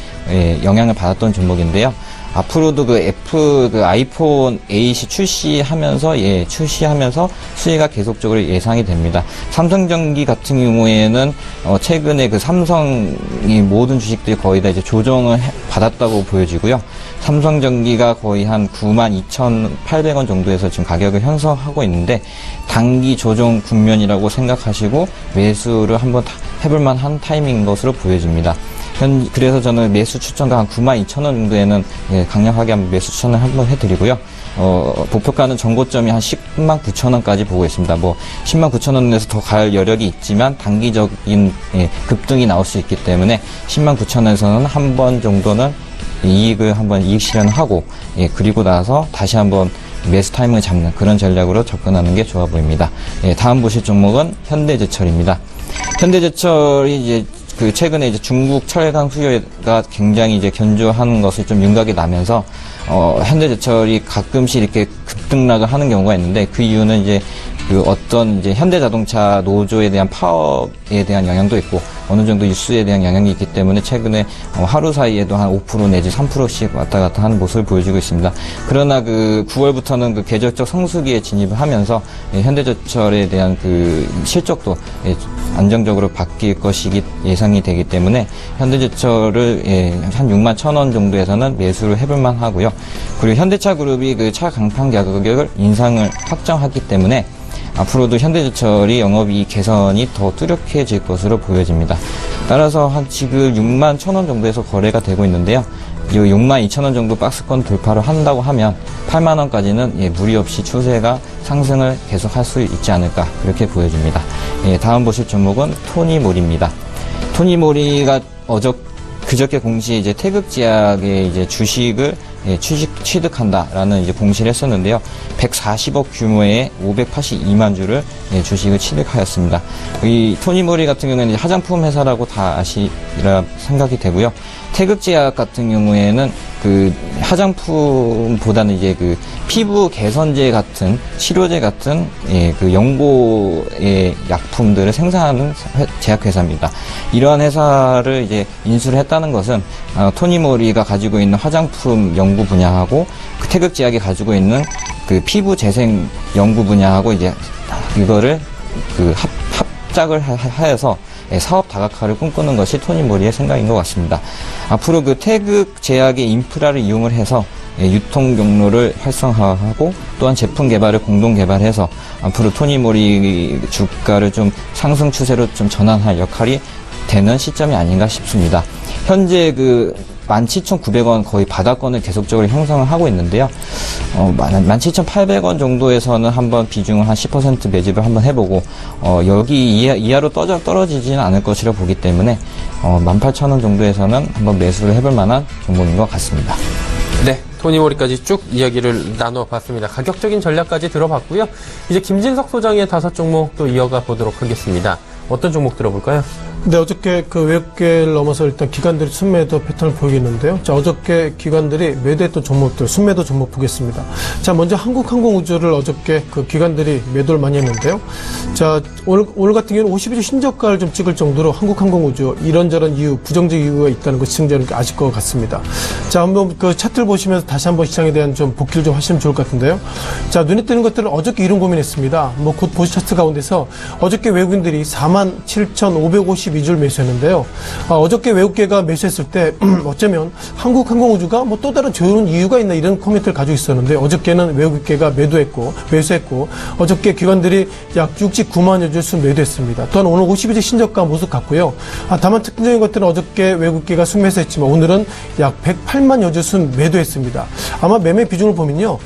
영향을 받았던 종목인데요. 앞으로도 그 아이폰 8이 출시하면서 수혜가 계속적으로 예상이 됩니다. 삼성전기 같은 경우에는 최근에 그 삼성이 모든 주식들이 거의 다 이제 조정을 받았다고 보여지고요. 삼성전기가 거의 한 92,800원 정도에서 지금 가격을 형성하고 있는데 단기 조정 국면이라고 생각하시고 매수를 한번 해볼 만한 타이밍인 것으로 보여집니다. 그래서 저는 매수 추천가 한 92,000원 정도에는 강력하게 한번 매수 추천을 한번 해드리고요. 목표가는 전고점이 한 109,000원까지 보고 있습니다. 109,000원에서 더 갈 여력이 있지만 단기적인 급등이 나올 수 있기 때문에 109,000원에서는 한 번 정도는 이익을 한번 이익 실현하고 그리고 나서 다시 한번 매수 타이밍을 잡는 그런 전략으로 접근하는 게 좋아 보입니다. 다음 보실 종목은 현대제철입니다. 현대제철이 이제 최근에 이제 중국 철강 수요가 굉장히 이제 견조한 것을 좀 윤곽이 나면서 현대제철이 가끔씩 이렇게 급등락을 하는 경우가 있는데 그 이유는 이제 어떤 이제 현대자동차 노조에 대한 파업에 대한 영향도 있고 어느 정도 뉴스에 대한 영향이 있기 때문에 최근에 하루 사이에도 한 5% 내지 3%씩 왔다 갔다 하는 모습을 보여주고 있습니다. 그러나 9월부터는 계절적 성수기에 진입을 하면서 현대제철에 대한 실적도 안정적으로 바뀔 것이 예상이 되기 때문에 현대제철을 한 61,000원 정도에서는 매수를 해볼만 하고요. 그리고 현대차그룹이 차 강판 가격을 인상을 확정하기 때문에 앞으로도 현대제철이 영업이익 개선이 더 뚜렷해질 것으로 보여집니다. 따라서 지금 61,000원 정도에서 거래가 되고 있는데요. 이 62,000원 정도 박스권 돌파를 한다고 하면 8만원까지는 무리 없이 추세가 상승을 계속할 수 있지 않을까 그렇게 보여집니다. 다음 보실 종목은 토니모리입니다. 토니모리가 그저께 공시에 이제 태극제약의 이제 주식을 취득한다라는 이제 공시를 했었는데요. 140억 규모의 582만 주를 주식을 취득하였습니다. 이 토니모리 같은 경우에는 화장품 회사라고 다 아시리라 생각이 되고요. 태극제약 같은 경우에는 화장품보다는 이제 피부 개선제 같은 치료제 같은 연고의 약품들을 생산하는 제약회사입니다. 이러한 회사를 이제 인수를 했다는 것은 토니모리가 가지고 있는 화장품 연구 분야하고 태극제약이 가지고 있는 피부 재생 연구 분야하고 이제 이거를 합작을 하여서 사업 다각화를 꿈꾸는 것이 토니모리의 생각인 것 같습니다. 앞으로 태극제약의 인프라를 이용을 해서 유통 경로를 활성화하고 또한 제품 개발을 공동 개발해서 앞으로 토니모리 주가를 좀 상승 추세로 좀 전환할 역할이 되는 시점이 아닌가 싶습니다. 현재 17,900원 거의 바닥권을 계속적으로 형성을 하고 있는데요. 17,800원 정도에서는 한번 비중을 한 10% 매집을 한번 해보고 여기 이하로 떨어지지는 않을 것이라 보기 때문에 18,000원 정도에서는 한번 매수를 해볼 만한 종목인 것 같습니다. 네, 토니모리까지 쭉 이야기를 나눠봤습니다. 가격적인 전략까지 들어봤고요. 이제 김진석 소장의 5종목 또 이어가 보도록 하겠습니다. 어떤 종목 들어볼까요? 네, 어저께 외국계를 넘어서 일단 기관들이 순매도 패턴을 보이겠는데요. 자, 어저께 기관들이 매도했던 종목들, 순매도 종목 보겠습니다. 자, 먼저 한국항공우주를 어저께 기관들이 매도를 많이 했는데요. 자, 오늘 같은 경우는 52주 신저가를 좀 찍을 정도로 한국항공우주 이런저런 이유, 부정적 이유가 있다는 것 시청자는 아실 것 같습니다. 자, 한번 차트를 보시면서 다시 한번 시장에 대한 좀 복귀를 좀 하시면 좋을 것 같은데요. 자, 눈에 띄는 것들은 어저께 이런 고민했습니다. 곧 보시 차트 가운데서 어저께 외국인들이 47,552주를 매수했는데요. 어저께 외국계가 매수했을 때 어쩌면 한국항공우주가 또 다른 좋은 이유가 있나 이런 코멘트를 가지고 있었는데 어저께는 외국계가 매수했고 어저께 기관들이 약 69만여 주수 매도했습니다. 또한 오늘 52주 신저가 모습 같고요. 다만 특징적인 것들은 어저께 외국계가 순매수했지만 오늘은 약 108만여 주수 매도했습니다. 아마 매매 비중을 보면요.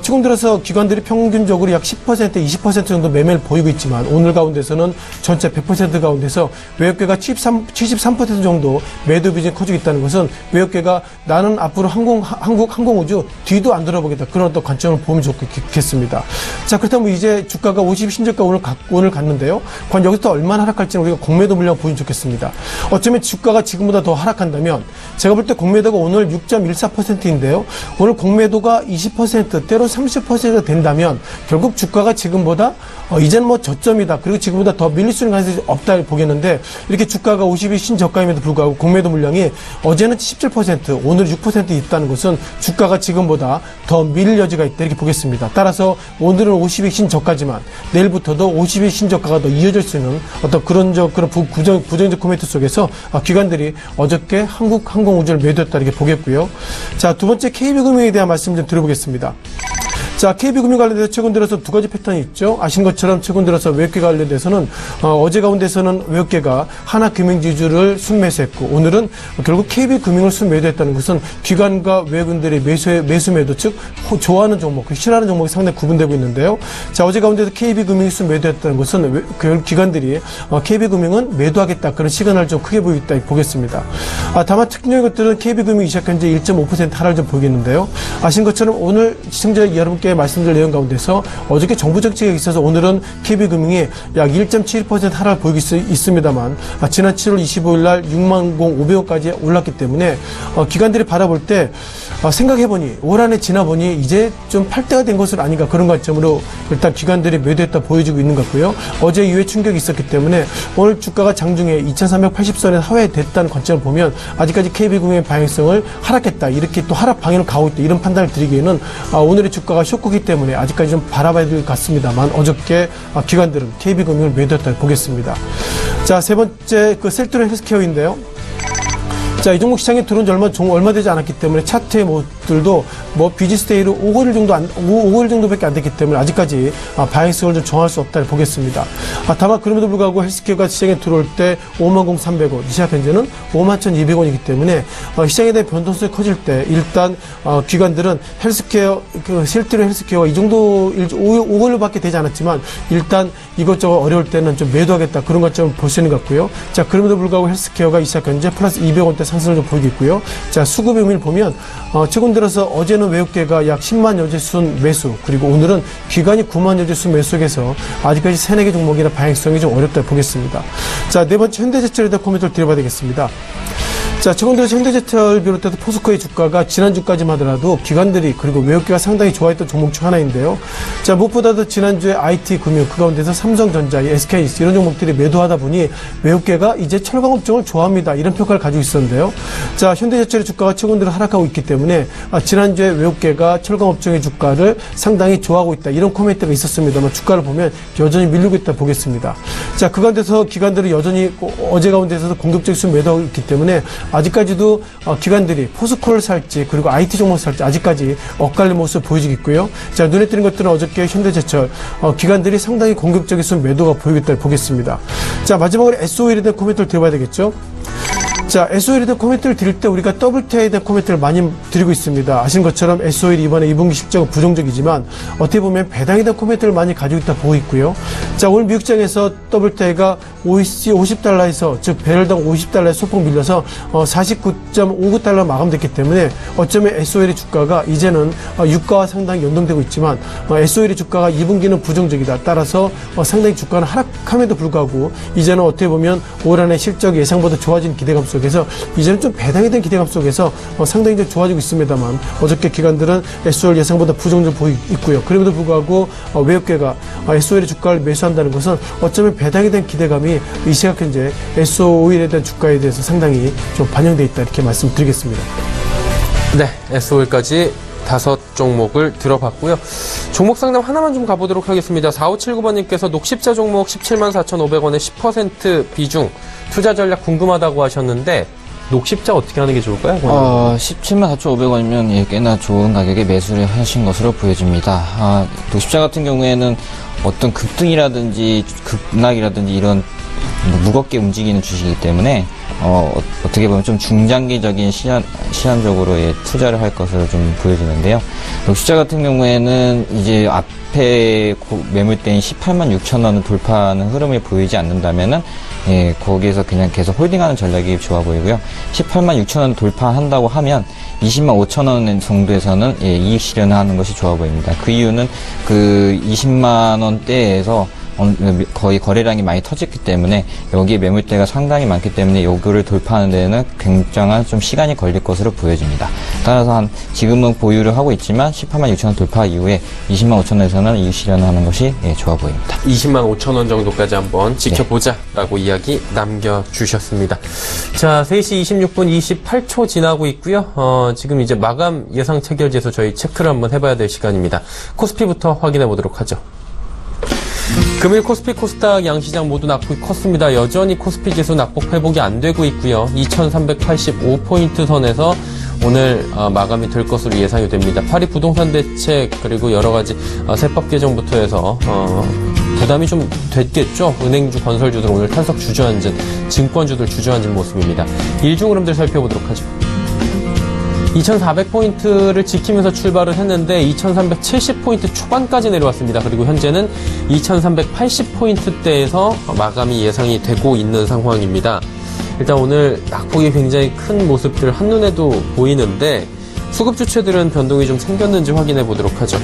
지금 들어서 기관들이 평균적으로 약 10%, 20% 정도 매매를 보이고 있지만 오늘 가운데서는 전체 100% 가운데서 외국계가 73% 정도 매도 비중이 커지고 있다는 것은 외국계가 나는 앞으로 항공우주 뒤도 안 돌아보겠다. 그런 어떤 관점을 보면 좋겠습니다. 자, 그렇다면 이제 주가가 50 신저가 오늘 갔는데요. 과연 여기서 얼마나 하락할지는 우리가 공매도 물량 보면 좋겠습니다. 어쩌면 주가가 지금보다 더 하락한다면 제가 볼 때 공매도가 오늘 6.14%인데요. 오늘 공매도가 20%대 실제로 30%가 된다면 결국 주가가 지금보다 이제는 뭐 저점이다. 그리고 지금보다 더 밀릴 수 있는 가능성이 없다 보겠는데 이렇게 주가가 50일 신저가임에도 불구하고 공매도 물량이 어제는 17%, 오늘 6% 있다는 것은 주가가 지금보다 더 밀릴 여지가 있다 이렇게 보겠습니다. 따라서 오늘은 50일 신저가지만 내일부터도 50일 신저가가 더 이어질 수 있는 어떤 그런 부정적 코멘트 속에서 기관들이 어저께 한국항공우주를 매도했다 이렇게 보겠고요. 자, 두 번째 KB금융에 대한 말씀 좀 드려보겠습니다. 자, KB금융 관련돼서 최근 들어서 두 가지 패턴이 있죠. 아신 것처럼 최근 들어서 외국계 관련돼서는 어제 가운데서는 외국계가 하나금융지주를 순매수했고 오늘은 결국 KB금융을 순매도했다는 것은 기관과 외국인들의 매수매도 즉 좋아하는 종목, 싫어하는 종목이 상당히 구분되고 있는데요. 자, 어제 가운데서 KB금융이 순매도했다는 것은 기관들이 KB금융은 매도하겠다 그런 시그널을 좀 크게 보이고 있다 보겠습니다. 다만 특징적인 것들은 KB금융이 시작 현재 1.5% 하락을 좀 보이겠는데요. 아신 것처럼 오늘 시청자 여러분께 말씀드릴 내용 가운데서 어저께 정부 정책에 있어서 오늘은 KB금융이 약 1.71% 하락을 보이고 있습니다만 지난 7월 25일 날 60,500원까지 올랐기 때문에 기관들이 바라볼 때 생각해보니 올 한 해 지나보니 이제 좀 팔 때가 된 것은 아닌가 그런 관점으로 일단 기관들이 매도했다 보여지고 있는 것 같고요. 어제 이후에 충격이 있었기 때문에 오늘 주가가 장중에 2,380선에 하회됐다는 관점을 보면 아직까지 KB금융의 방향성을 하락했다 이렇게 또 하락 방향을 가고 있다 이런 판단을 드리기에는 오늘의 주가가 쇼크기 때문에 아직까지 좀 바라봐야 될 것 같습니다만 어저께 기관들은 KB금융을 매도했다 보겠습니다. 자, 세 번째 셀트리온 헬스케어인데요. 자, 이 종목 시장에 들어온 지 얼마 되지 않았기 때문에 차트의 모습들도 뭐 비즈스데이로 5일 정도밖에 안 됐기 때문에 아직까지 방향성을 좀 정할 수 없다를 보겠습니다. 다만 그럼에도 불구하고 헬스케어가 시장에 들어올 때 50,300원, 시작 현재는 51,200원이기 때문에 시장에 대한 변동성이 커질 때 일단 기관들은 헬스케어, 셀트리온 헬스케어가 이 정도 5일밖에 되지 않았지만 일단 이것저것 어려울 때는 좀 매도하겠다 그런 것좀 볼 수 있는 것 같고요. 자, 그럼에도 불구하고 헬스케어가 이 시작 현재 플러스 200원대 상승을 좀 보이고 있고요. 자, 수급 의미를 보면 최근 들어서 어제는 외국계가 약 10만 여재 순 매수 그리고 오늘은 기관이 9만 여재 순 매수에서 아직까지 3-4개 종목이나 방향성이 좀 어렵다 보겠습니다. 자, 네 번째 현대제철에 대한 코멘트를 드려봐야 되겠습니다. 자, 최근 들어서 현대제철 비롯해서 포스코의 주가가 지난주까지만 하더라도 기관들이 그리고 외국계가 상당히 좋아했던 종목 중 하나인데요. 자, 무엇보다도 지난주에 IT 금융 그 가운데서 삼성전자, SK 이런 종목들이 매도하다 보니 외국계가 이제 철강업종을 좋아합니다. 이런 평가를 가지고 있었는데요. 자, 현대제철의 주가가 최근 들어 하락하고 있기 때문에 지난주에 외국계가 철강업종의 주가를 상당히 좋아하고 있다. 이런 코멘트가 있었습니다만 주가를 보면 여전히 밀리고 있다 보겠습니다. 자, 그 가운데서 기관들이 여전히 어제 가운데서도 공격적인 수를 매도하고 있기 때문에 아직까지도 기관들이 포스코를 살지 그리고 IT 종목을 살지 아직까지 엇갈린 모습을 보여지고 있고요. 자, 눈에 띄는 것들은 어저께 현대제철 기관들이 상당히 공격적인 수 매도가 보이고 있다를 보겠습니다. 자, 마지막으로 SOL에 대한 코멘트를 드려봐야 되겠죠. 자, SOL에 대한 코멘트를 드릴 때 우리가 WTI에 대한 코멘트를 많이 드리고 있습니다. 아시는 것처럼 SOL 이번에 2분기 실적은 부정적이지만 어떻게 보면 배당에 대한 코멘트를 많이 가지고 있다 보고 있고요. 자, 오늘 미국장에서 WTI가 $50에서 즉 배럴당 $50에 소폭 밀려서 49.59달러 마감됐기 때문에 어쩌면 SOL의 주가가 이제는 유가와 상당히 연동되고 있지만 SOL의 주가가 2분기는 부정적이다. 따라서 상당히 주가는 하락함에도 불구하고 이제는 어떻게 보면 올 한 해 실적이 예상보다 좋아진 기대감 속에서 이제는 좀 배당에 대한 기대감 속에서 상당히 좀 좋아지고 있습니다만 어저께 기관들은 SOL 예상보다 부정적으로 보이고 있고요. 그럼에도 불구하고 외국계가 SOL의 주가를 매수한다는 것은 어쩌면 배당에 대한 기대감이 이 시각 현재 SOL에 대한 주가에 대해서 상당히 좀 반영되어 있다 이렇게 말씀드리겠습니다. 네, SOL까지 5종목을 들어봤고요. 종목 상담 하나만 좀 가보도록 하겠습니다. 4579번님께서 녹십자 종목 174,500원에 10% 비중 투자 전략 궁금하다고 하셨는데 녹십자 어떻게 하는 게 좋을까요? 174,500원이면 예, 꽤나 좋은 가격에 매수를 하신 것으로 보여집니다. 녹십자 같은 경우에는 어떤 급등이라든지 급락이라든지 이런 무겁게 움직이는 주식이기 때문에 어떻게 보면 좀 중장기적인 시한적으로 투자를 할 것으로 좀 보여지는데요. 녹십자 같은 경우에는 이제 앞에 매물대인 186,000원을 돌파하는 흐름이 보이지 않는다면은 예, 거기에서 그냥 계속 홀딩하는 전략이 좋아 보이고요. 186,000원 돌파한다고 하면 205,000원 정도에서는 예, 이익 실현을 하는 것이 좋아 보입니다. 그 이유는 그 20만원대에서 거의 거래량이 많이 터졌기 때문에 여기에 매물대가 상당히 많기 때문에 요거를 돌파하는 데는 굉장한 좀 시간이 걸릴 것으로 보여집니다. 따라서 지금은 보유를 하고 있지만 18만 6천 원 돌파 이후에 20만 5천 원에서는 이유 실현하는 것이 좋아 보입니다. 20만 5천 원 정도까지 한번 지켜보자라고 이야기 남겨주셨습니다. 자, 3시 26분 28초 지나고 있고요. 지금 이제 마감 예상 체결지에서 저희 체크를 한번 해봐야 될 시간입니다. 코스피부터 확인해 보도록 하죠. 금일 코스피, 코스닥 양시장 모두 낙폭이 컸습니다. 여전히 코스피 지수 낙폭 회복이 안 되고 있고요. 2385포인트 선에서 오늘 마감이 될 것으로 예상이 됩니다. 파리 부동산 대책 그리고 여러 가지 세법 개정부터 해서 부담이 좀 됐겠죠. 은행주, 건설주들 오늘 탄석 주저앉은, 증권주들 주저앉은 모습입니다. 일중 흐름들 살펴보도록 하죠. 2400포인트를 지키면서 출발을 했는데 2370포인트 초반까지 내려왔습니다. 그리고 현재는 2380포인트대에서 마감이 예상이 되고 있는 상황입니다. 일단 오늘 낙폭이 굉장히 큰 모습들 한눈에도 보이는데 수급 주체들은 변동이 좀 생겼는지 확인해 보도록 하죠.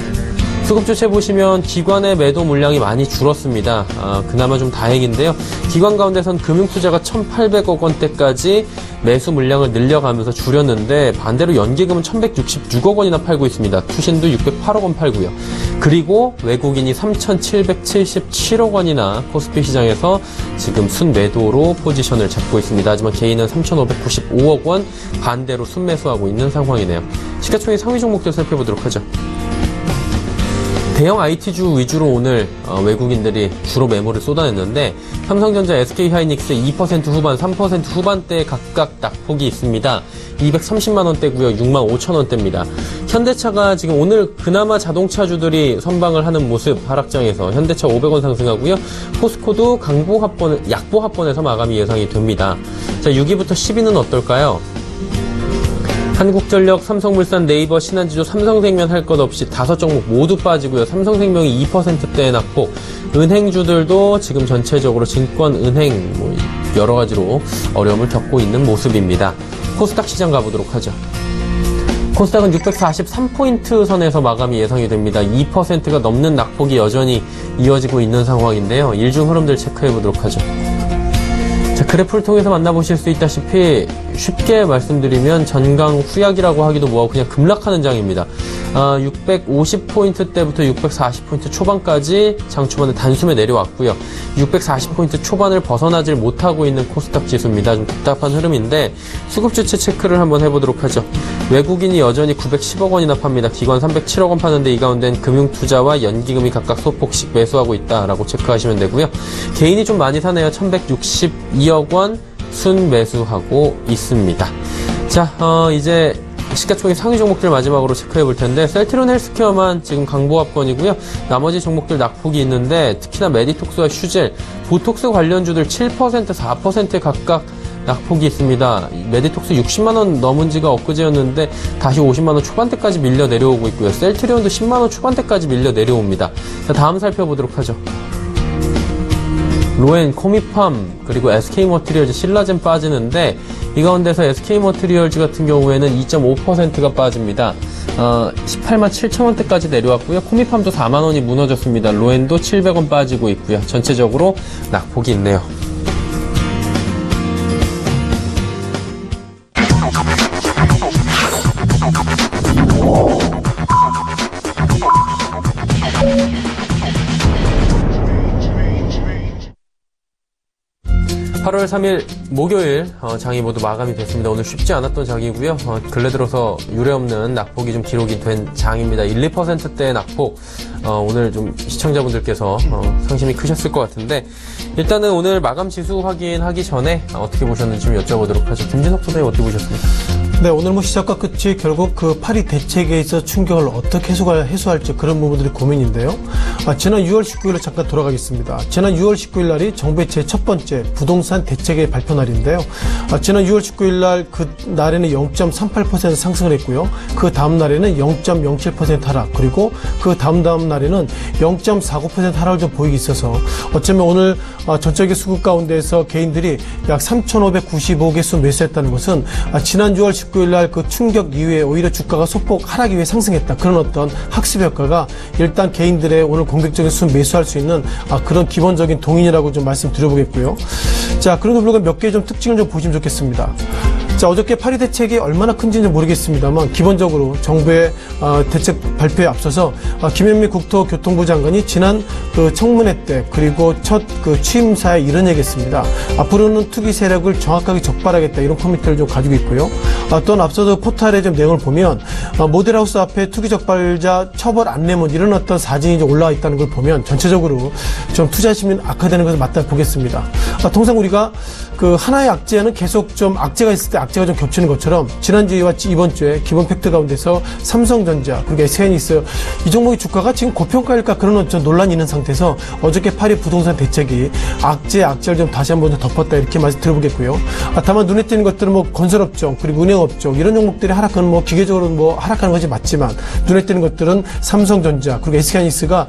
수급 주체 보시면 기관의 매도 물량이 많이 줄었습니다. 그나마 좀 다행인데요. 기관 가운데선 금융투자가 1,800억 원대까지 매수 물량을 늘려가면서 줄였는데 반대로 연기금은 1,166억 원이나 팔고 있습니다. 투신도 608억 원 팔고요. 그리고 외국인이 3,777억 원이나 코스피 시장에서 지금 순매도로 포지션을 잡고 있습니다. 하지만 개인은 3,595억 원 반대로 순매수하고 있는 상황이네요. 시가총액 상위 종목들 살펴보도록 하죠. 대형 IT주 위주로 오늘 외국인들이 주로 매물을 쏟아냈는데 삼성전자, SK하이닉스 2% 후반, 3% 후반대에 각각 낙폭이 있습니다. 230만 원대고요. 6만 5천 원대입니다. 현대차가 지금 오늘 그나마 자동차주들이 선방을 하는 모습 하락장에서 현대차 500원 상승하고요. 포스코도 약보 합본에서 마감이 예상이 됩니다. 자, 6위부터 10위는 어떨까요? 한국전력, 삼성물산, 네이버, 신한지주, 삼성생명 할 것 없이 5종목 모두 빠지고요. 삼성생명이 2%대의 낙폭. 은행주들도 지금 전체적으로 증권, 은행 여러 가지로 어려움을 겪고 있는 모습입니다. 코스닥 시장 가보도록 하죠. 코스닥은 643포인트 선에서 마감이 예상이 됩니다. 2%가 넘는 낙폭이 여전히 이어지고 있는 상황인데요. 일중 흐름들 체크해 보도록 하죠. 자, 그래프를 통해서 만나보실 수 있다시피 쉽게 말씀드리면 전강 후약이라고 하기도 뭐하고 그냥 급락하는 장입니다. 650포인트 때부터 640포인트 초반까지 장 초반에 단숨에 내려왔고요. 640포인트 초반을 벗어나질 못하고 있는 코스닥 지수입니다. 좀 답답한 흐름인데 수급 주체 체크를 한번 해보도록 하죠. 외국인이 여전히 910억 원이나 팝니다. 기관 307억 원 파는데 이 가운데는 금융투자와 연기금이 각각 소폭씩 매수하고 있다라고 체크하시면 되고요. 개인이 좀 많이 사네요. 1162억 원 순매수하고 있습니다. 자, 이제 시가총액 상위 종목들 마지막으로 체크해 볼 텐데 셀트리온 헬스케어만 지금 강보합권이고요. 나머지 종목들 낙폭이 있는데 특히나 메디톡스와 휴젤, 보톡스 관련주들 7%, 4%에 각각 낙폭이 있습니다. 메디톡스 60만원 넘은 지가 엊그제였는데 다시 50만원 초반대까지 밀려 내려오고 있고요. 셀트리온도 10만원 초반대까지 밀려 내려옵니다. 자, 다음 살펴보도록 하죠. 로엔, 코미팜, 그리고 SK머티리얼즈, 신라젠 빠지는데 이 가운데서 SK머티리얼즈 같은 경우에는 2.5%가 빠집니다. 18만 7천 원대까지 내려왔고요. 코미팜도 4만 원이 무너졌습니다. 로엔도 700원 빠지고 있고요. 전체적으로 낙폭이 있네요. (8월 3일) 목요일 장이 모두 마감이 됐습니다. 오늘 쉽지 않았던 장이고요. 근래 들어서 유례없는 낙폭이 좀 기록이 된 장입니다. 1, 2%대의 낙폭. 오늘 좀 시청자분들께서 상심이 크셨을 것 같은데 일단은 오늘 마감 지수 확인하기 전에 어떻게 보셨는지 좀 여쭤보도록 하죠. 김진석 소장님 어떻게 보셨습니까? 네, 오늘 시작과 끝이 결국 그 파리 대책에 있어 충격을 어떻게 해소할지 그런 부분들이 고민인데요. 지난 6월 19일로 잠깐 돌아가겠습니다. 지난 6월 19일 날이 정부의 첫 번째 부동산 대책의 발표 날인데요. 지난 6월 19일 날 그 날에는 0.38% 상승을 했고요. 그 다음 날에는 0.07% 하락, 그리고 그 다음 날에는 0.49% 하락을 좀 보이기 있어서 어쩌면 오늘 전적인 수급 가운데에서 개인들이 약 3,595개수 매수했다는 것은 지난 6월 19일 날 그 충격 이후에 오히려 주가가 소폭 하락 이후에 상승했다. 그런 어떤 학습 효과가 일단 개인들의 오늘 공격적인 수준 매수할 수 있는 그런 기본적인 동인이라고 좀 말씀드려보겠고요. 자, 그럼에도 불구하고 몇 개의 좀 특징을 좀 보시면 좋겠습니다. 자, 어저께 파리 대책이 얼마나 큰지는 모르겠습니다만 기본적으로 정부의 대책 발표에 앞서서 김현미 국토교통부 장관이 지난 그 청문회 때 그리고 첫 그 취임사에 이런 얘기했습니다. 앞으로는 투기 세력을 정확하게 적발하겠다 이런 코미트를 좀 가지고 있고요. 또한 앞서서 포털의 좀 내용을 보면 모델하우스 앞에 투기 적발자 처벌 안내문 이런 어떤 사진이 좀 올라와 있다는 걸 보면 전체적으로 좀 투자 시민 악화되는 것을 맞다 보겠습니다. 통상 우리가 그 하나의 악재는 계속 좀 악재가 있을 때 악재가 좀 겹치는 것처럼 지난주와 이번 주에 기본 팩트 가운데서 삼성전자 그리고 SK하이닉스 이 종목의 주가가 지금 고평가일까 그런 어떤 논란이 있는 상태에서 어저께 파리 부동산 대책이 악재를 좀 다시 한번 덮었다 이렇게 말씀 드려보겠고요. 다만 눈에 띄는 것들은 뭐 건설업종 그리고 은행업종 이런 종목들이 하락하는 뭐 기계적으로 뭐 하락하는 것이 맞지만 눈에 띄는 것들은 삼성전자 그리고 SK하이닉스가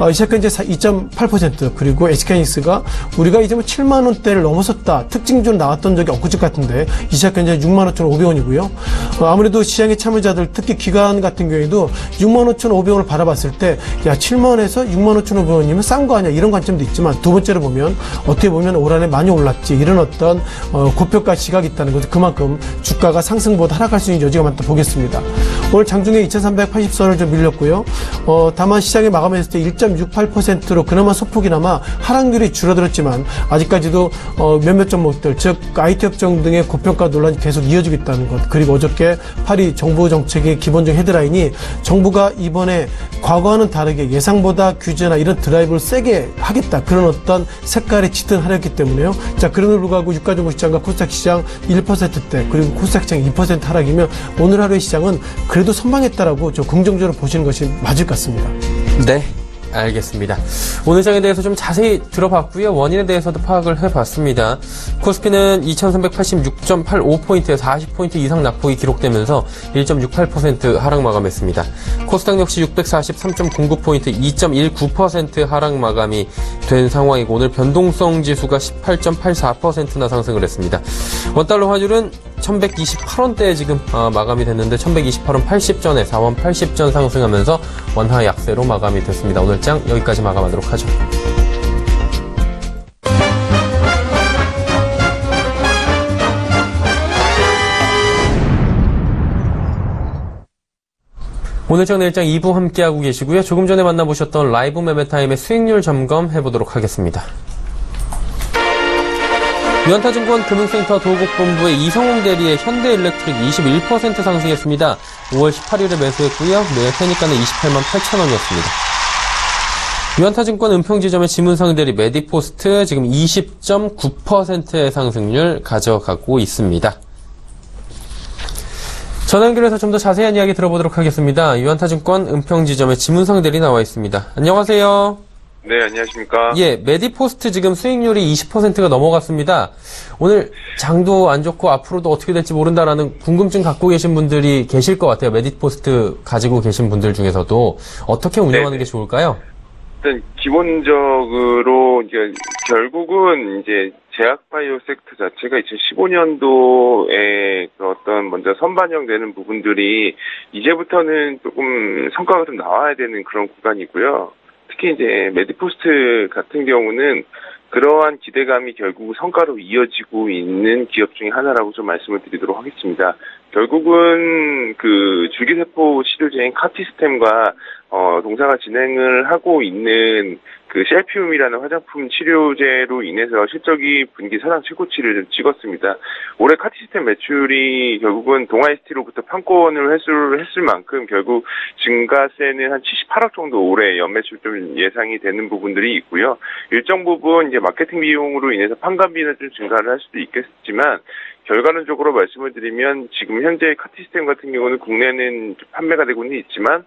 이 시각 현재 2.8% 그리고 SK하이닉스가 우리가 이제 뭐 7만 원대를 넘어섰다. 특징적으로 나왔던 적이 엊그제 같은데 이 시각 현재 65,500원이고요. 아무래도 시장의 참여자들 특히 기관 같은 경우에도 65,500원을 바라봤을 때 야 7만원에서 65,500원이면 싼 거 아니야 이런 관점도 있지만 두 번째로 보면 어떻게 보면 올 한해 많이 올랐지 이런 어떤 고평가 시각이 있다는 것은 그만큼 주가가 상승보다 하락할 수 있는 여지가 많다 보겠습니다. 오늘 장중에 2,380선을 좀 밀렸고요. 다만 시장에 마감했을 때 1.68%로 그나마 소폭이나마 하락률이 줄어들었지만 아직까지도 몇몇 종목들 즉 IT 업종 등의 고평가 논란이 계속 이어지고 있다는 것 그리고 어저께 파리 정부 정책의 기본적인 헤드라인이 정부가 이번에 과거와는 다르게 예상보다 규제나 이런 드라이브를 세게 하겠다 그런 어떤 색깔의 짙은 하락이기 때문에요. 자, 그럼에도 불구하고 유가정보시장과 코스닥 시장 1%대 그리고 코스닥 시장 2% 하락이면 오늘 하루의 시장은 그래도 선방했다라고 좀 긍정적으로 보시는 것이 맞을 것 같습니다. 네. 알겠습니다. 오늘 장에 대해서 좀 자세히 들어봤고요. 원인에 대해서도 파악을 해봤습니다. 코스피는 2386.85포인트에서 40포인트 이상 낙폭이 기록되면서 1.68% 하락 마감했습니다. 코스닥 역시 643.09포인트 2.19% 하락 마감이 된 상황이고 오늘 변동성 지수가 18.84%나 상승을 했습니다. 원달러 환율은 1128원대에 지금 마감이 됐는데 1128원 80전에 4원 80전 상승하면서 원화 약세로 마감이 됐습니다. 오늘 장 여기까지 마감하도록 하죠. 오늘 장 내일장 2부 함께하고 계시고요. 조금 전에 만나보셨던 라이브 매매타임의 수익률 점검해보도록 하겠습니다. 유한타증권 금융센터 도곡본부의 이성웅 대리의 현대일렉트릭 21% 상승했습니다. 5월 18일에 매수했고요. 매일 테니까는 28만 8천 원이었습니다. 유한타증권 은평지점의 지문상 대리 메디포스트 지금 20.9%의 상승률 가져가고 있습니다. 전화 연결해서 좀 더 자세한 이야기 들어보도록 하겠습니다. 유한타증권 은평지점의 지문상 대리 나와 있습니다. 안녕하세요. 네, 안녕하십니까. 예, 메디포스트 지금 수익률이 20%가 넘어갔습니다. 오늘 장도 안 좋고 앞으로도 어떻게 될지 모른다라는 궁금증 갖고 계신 분들이 계실 것 같아요. 메디포스트 가지고 계신 분들 중에서도 어떻게 운영하는 게 좋을까요? 일단 기본적으로 이제 결국은 이제 제약바이오 섹터 자체가 2015년도에 그 어떤 먼저 선반영되는 부분들이 이제부터는 조금 성과가 좀 나와야 되는 그런 구간이고요. 특히 이제 메디포스트 같은 경우는 그러한 기대감이 결국 성과로 이어지고 있는 기업 중에 하나라고 좀 말씀을 드리도록 하겠습니다. 결국은 그 줄기세포 치료제인 카티스템과 동사가 진행을 하고 있는 그 셀피움이라는 화장품 치료제로 인해서 실적이 분기 사상 최고치를 찍었습니다. 올해 카티스템 매출이 결국은 동아이스티로부터 판권을 했을 만큼 결국 증가세는 한 78억 정도 올해 연매출 좀 예상이 되는 부분들이 있고요. 일정 부분 이제 마케팅 비용으로 인해서 판관비는 좀 증가를 할 수도 있겠지만 결과론적으로 말씀을 드리면 지금 현재 카티스템 같은 경우는 국내는 판매가 되고는 있지만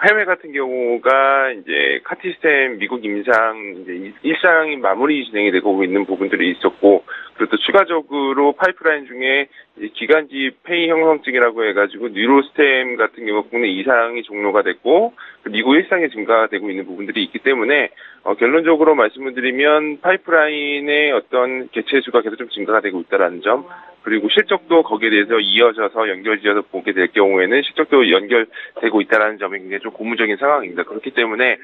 해외 같은 경우가 이제 카티스템 미국 임상 이제 일상이 마무리 진행이 되고 있는 부분들이 있었고, 그리고 또 추가적으로 파이프라인 중에 이 기관지 폐위 형성증이라고 해가지고 뉴로스템 같은 경우 국내 2상이 종료가 됐고 미국 1상이 증가가 되고 있는 부분들이 있기 때문에 결론적으로 말씀을 드리면 파이프라인의 어떤 개체수가 계속 좀 증가가 되고 있다는 점, 그리고 실적도 거기에 대해서 이어져서 연결지어서 보게 될 경우에는 실적도 연결되고 있다는 점이 굉장히 좀 고무적인 상황입니다. 그렇기 때문에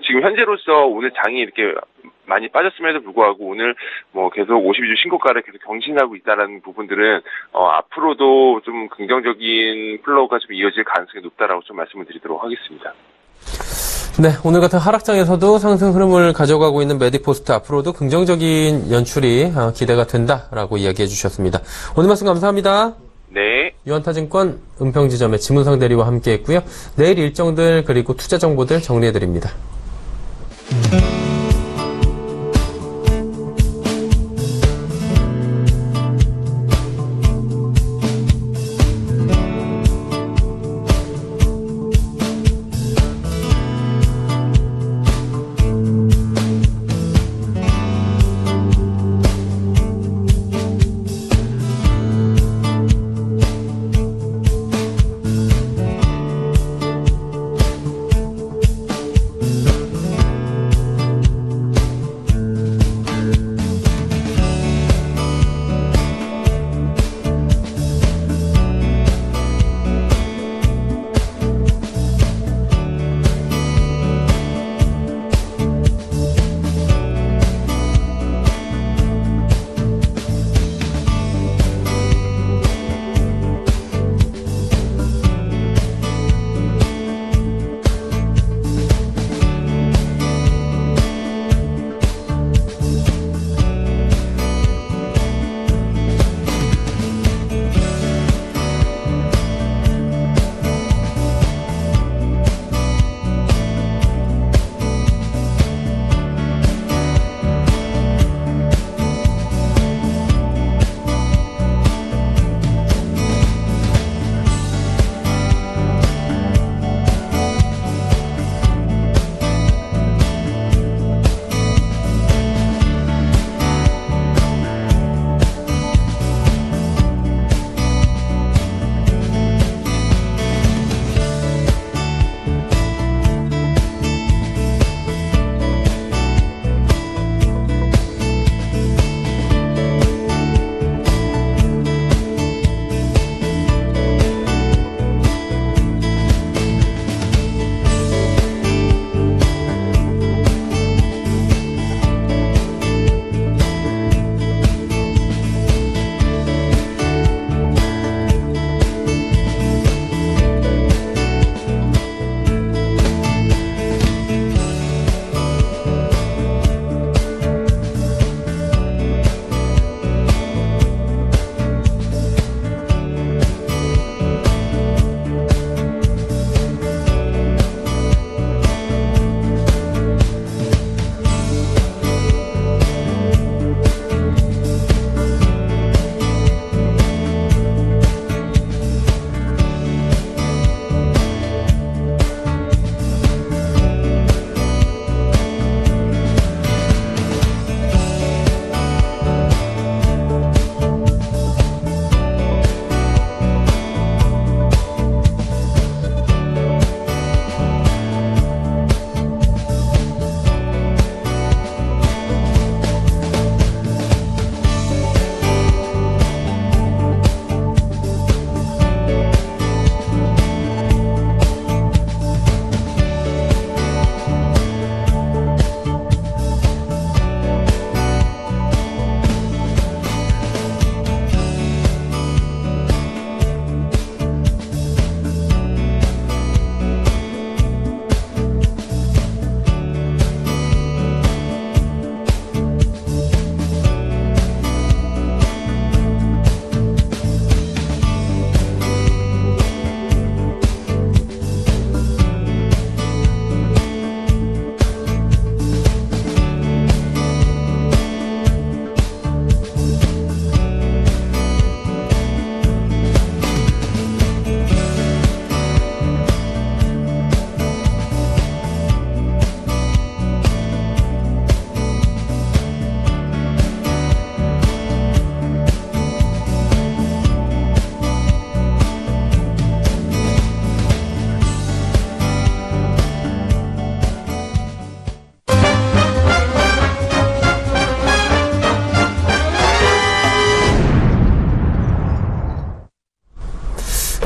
지금 현재로서 오늘 장이 이렇게 많이 빠졌음에도 불구하고 오늘 계속 52주 신고가를 계속 경신하고 있다는 부분들은 앞으로도 좀 긍정적인 플로우가 좀 이어질 가능성이 높다라고 좀 말씀을 드리도록 하겠습니다. 네, 오늘 같은 하락장에서도 상승 흐름을 가져가고 있는 메디포스트 앞으로도 긍정적인 연출이 기대가 된다라고 이야기해 주셨습니다. 오늘 말씀 감사합니다. 네. 유한타증권 은평지점의 지문상 대리와 함께했고요. 내일 일정들 그리고 투자 정보들 정리해 드립니다.